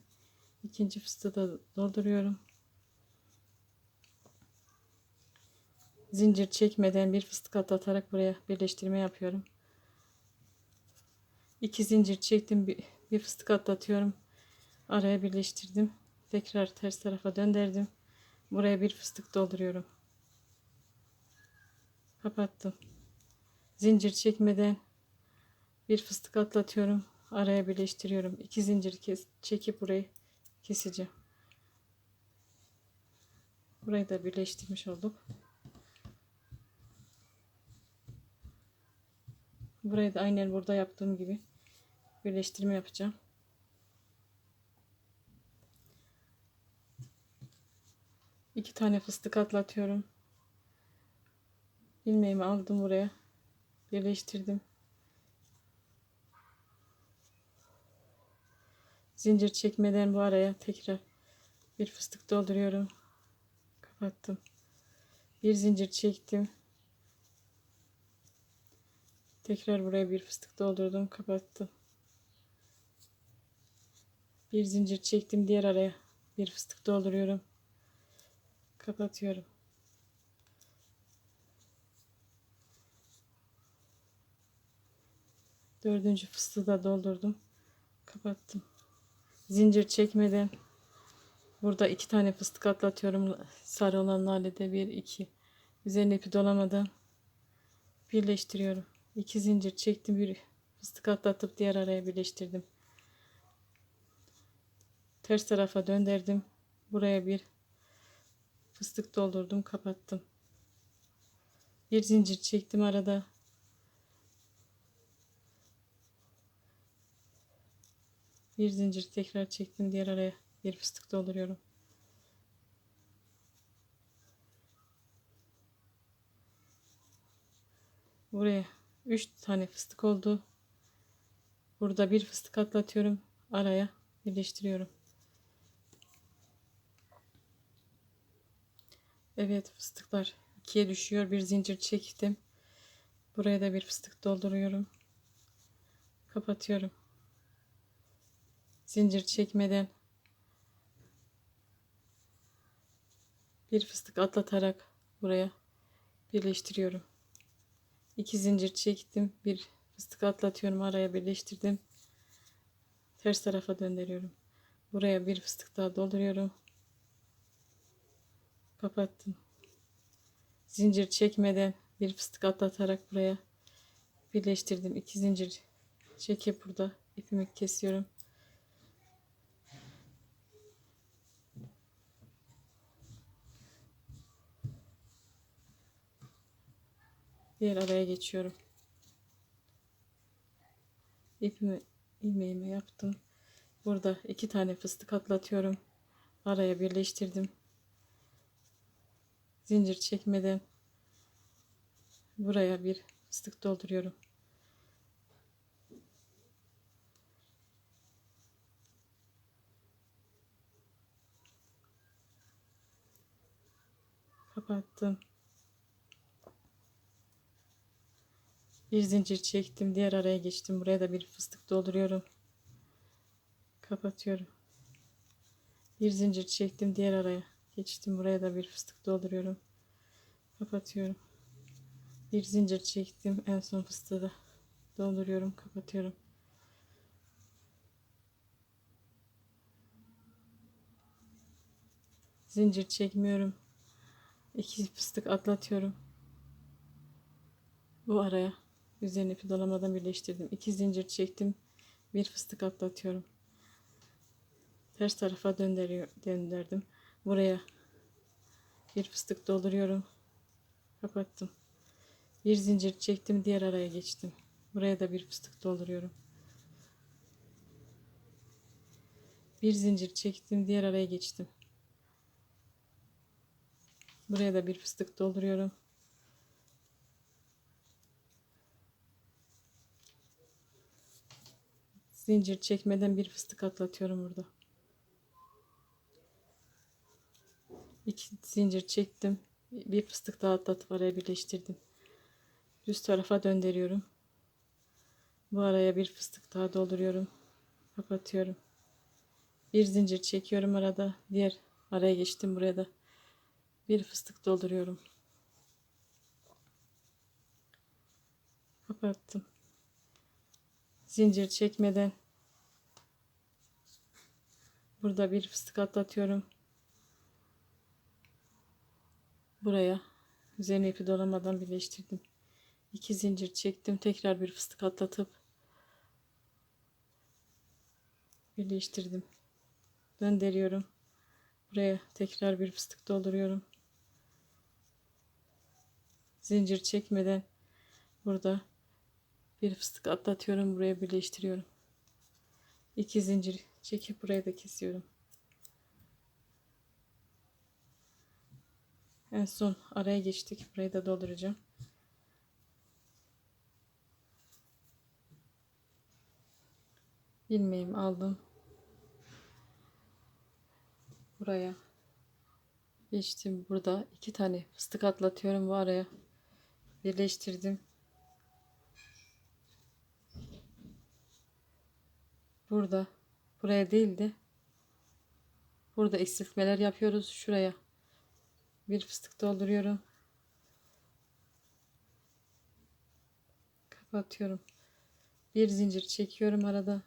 İkinci fıstığı da dolduruyorum. Zincir çekmeden bir fıstık atlatarak buraya birleştirme yapıyorum. 2 zincir çektim. Bir fıstık atlatıyorum. Araya birleştirdim. Tekrar ters tarafa döndürdüm. Buraya bir fıstık dolduruyorum. Kapattım. Zincir çekmeden bir fıstık atlatıyorum. Araya birleştiriyorum. 2 zincir çekip burayı keseceğim. Burayı da birleştirmiş olduk. Burayı da aynen burada yaptığım gibi birleştirme yapacağım. İki tane fıstık atlatıyorum. İlmeğimi aldım buraya. Birleştirdim. Zincir çekmeden bu araya tekrar bir fıstık dolduruyorum. Kapattım. Bir zincir çektim. Tekrar buraya bir fıstık doldurdum. Kapattım. Bir zincir çektim. Diğer araya bir fıstık dolduruyorum. Kapatıyorum. Dördüncü fıstığı da doldurdum. Kapattım. Zincir çekmeden burada 2 tane fıstık atlatıyorum. Sarı olan lalede 1 2. Üzerine ipi dolamadan birleştiriyorum. 2 zincir çektim. Bir fıstık atlatıp diğer araya birleştirdim. Ters tarafa döndürdüm. Buraya bir fıstık doldurdum. Kapattım. Bir zincir çektim arada. Bir zincir tekrar çektim. Diğer araya bir fıstık dolduruyorum. Buraya 3 tane fıstık oldu. Burada bir fıstık atlatıyorum. Araya birleştiriyorum. Evet, fıstıklar ikiye düşüyor. Bir zincir çektim. Buraya da bir fıstık dolduruyorum. Kapatıyorum. Zincir çekmeden bir fıstık atlatarak buraya birleştiriyorum. 2 zincir çektim. Bir fıstık atlatıyorum. Araya birleştirdim. Ters tarafa döndürüyorum. Buraya bir fıstık daha dolduruyorum. Kapattım. Zincir çekmeden bir fıstık atlatarak buraya birleştirdim. 2 zincir çekip burada ipimi kesiyorum. Diğer araya geçiyorum. İpimi ilmeğimi yaptım. Burada 2 tane fıstık atlatıyorum. Araya birleştirdim. Zincir çekmeden buraya bir fıstık dolduruyorum. Kapattım. Bir zincir çektim. Diğer araya geçtim. Buraya da bir fıstık dolduruyorum. Kapatıyorum. Bir zincir çektim. Diğer araya geçtim. Buraya da bir fıstık dolduruyorum. Kapatıyorum. Bir zincir çektim. En son fıstığı da dolduruyorum. Kapatıyorum. Zincir çekmiyorum. 2 fıstık atlatıyorum. Bu araya üzerine ipi dolamadan birleştirdim. 2 zincir çektim. Bir fıstık atlatıyorum. Ters tarafa döndürdüm. Buraya bir fıstık dolduruyorum. Kapattım. Bir zincir çektim. Diğer araya geçtim. Buraya da bir fıstık dolduruyorum. Bir zincir çektim. Diğer araya geçtim. Buraya da bir fıstık dolduruyorum. Zincir çekmeden bir fıstık atlatıyorum burada. 2 zincir çektim. Bir fıstık daha atlatıp araya birleştirdim. Düz tarafa döndürüyorum. Bu araya bir fıstık daha dolduruyorum. Kapatıyorum. Bir zincir çekiyorum arada. Diğer araya geçtim, buraya da bir fıstık dolduruyorum. Kapattım. Zincir çekmeden burada bir fıstık atlatıyorum. Buraya üzerine ipi dolamadan birleştirdim. 2 zincir çektim. Tekrar bir fıstık atlatıp birleştirdim. Döndürüyorum. Buraya tekrar bir fıstık dolduruyorum. Zincir çekmeden burada bir fıstık atlatıyorum. Buraya birleştiriyorum. 2 zincir çekip burayı da kesiyorum. En son araya geçtik. Burayı da dolduracağım. İlmeğimi aldım. Buraya geçtim. Burada 2 tane fıstık atlatıyorum. Bu araya birleştirdim. Burada buraya değil de burada eksiltmeler yapıyoruz. Şuraya bir fıstık dolduruyorum. Kapatıyorum. Bir zincir çekiyorum arada.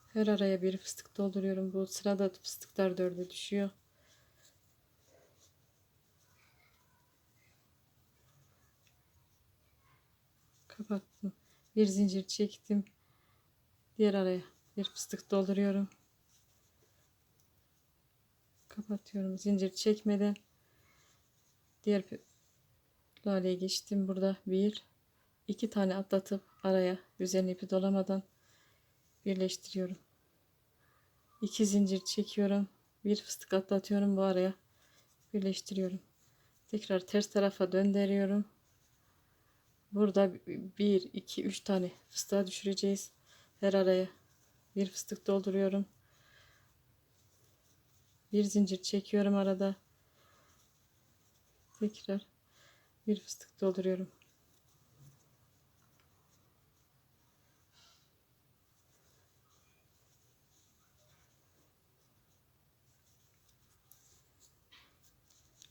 Her araya bir fıstık dolduruyorum. Bu sırada fıstıklar 4'e düşüyor. Kapattım. Bir zincir çektim. Diğer araya bir fıstık dolduruyorum. Kapatıyorum. Zincir çekmeden diğer laleye geçtim. Burada 2 tane atlatıp araya üzerine ipi dolamadan birleştiriyorum. 2 zincir çekiyorum. Bir fıstık atlatıyorum, bu araya birleştiriyorum. Tekrar ters tarafa döndürüyorum. Burada 1 2 3 tane fıstığa düşüreceğiz. Her araya bir fıstık dolduruyorum. Bir zincir çekiyorum arada. Tekrar bir fıstık dolduruyorum.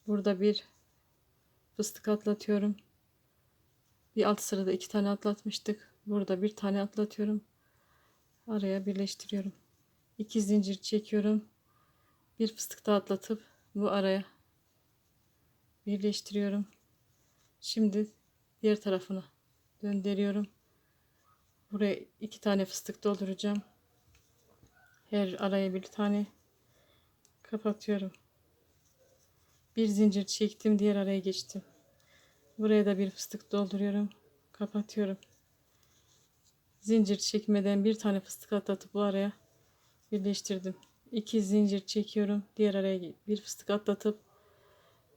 Burada bir fıstık atlatıyorum. Bir alt sırada 2 tane atlatmıştık. Burada bir tane atlatıyorum. Araya birleştiriyorum. 2 zincir çekiyorum. Bir fıstık daha atlatıp bu araya birleştiriyorum. Şimdi diğer tarafına döndürüyorum. Buraya 2 tane fıstık dolduracağım. Her araya bir tane kapatıyorum. Bir zincir çektim, diğer araya geçtim. Buraya da bir fıstık dolduruyorum. Kapatıyorum. Zincir çekmeden bir tane fıstık atlatıp bu araya birleştirdim. 2 zincir çekiyorum. Diğer araya bir fıstık atlatıp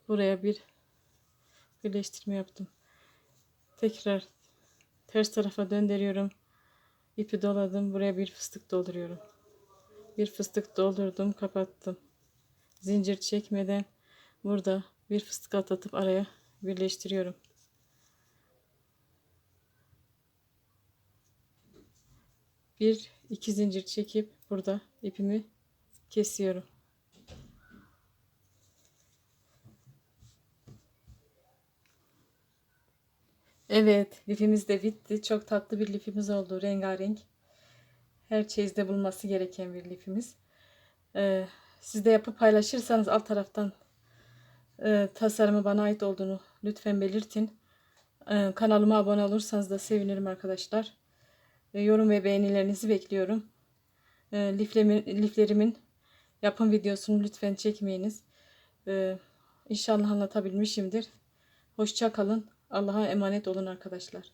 buraya bir birleştirme yaptım. Tekrar ters tarafa döndürüyorum. İpi doladım. Buraya bir fıstık dolduruyorum. Bir fıstık doldurdum, kapattım. Zincir çekmeden burada bir fıstık atlatıp araya birleştiriyorum. Bir iki zincir çekip burada ipimi kesiyorum. Evet, lifimiz de bitti. Çok tatlı bir lifimiz oldu. Rengarenk. Her çeyizde bulunması gereken bir lifimiz. Siz de yapıp paylaşırsanız alt taraftan tasarımı bana ait olduğunu lütfen belirtin. Kanalıma abone olursanız da sevinirim arkadaşlar. Yorum ve beğenilerinizi bekliyorum. Liflerimin yapım videosunu lütfen çekmeyiniz. İnşallah anlatabilmişimdir. Hoşça kalın. Allah'a emanet olun arkadaşlar.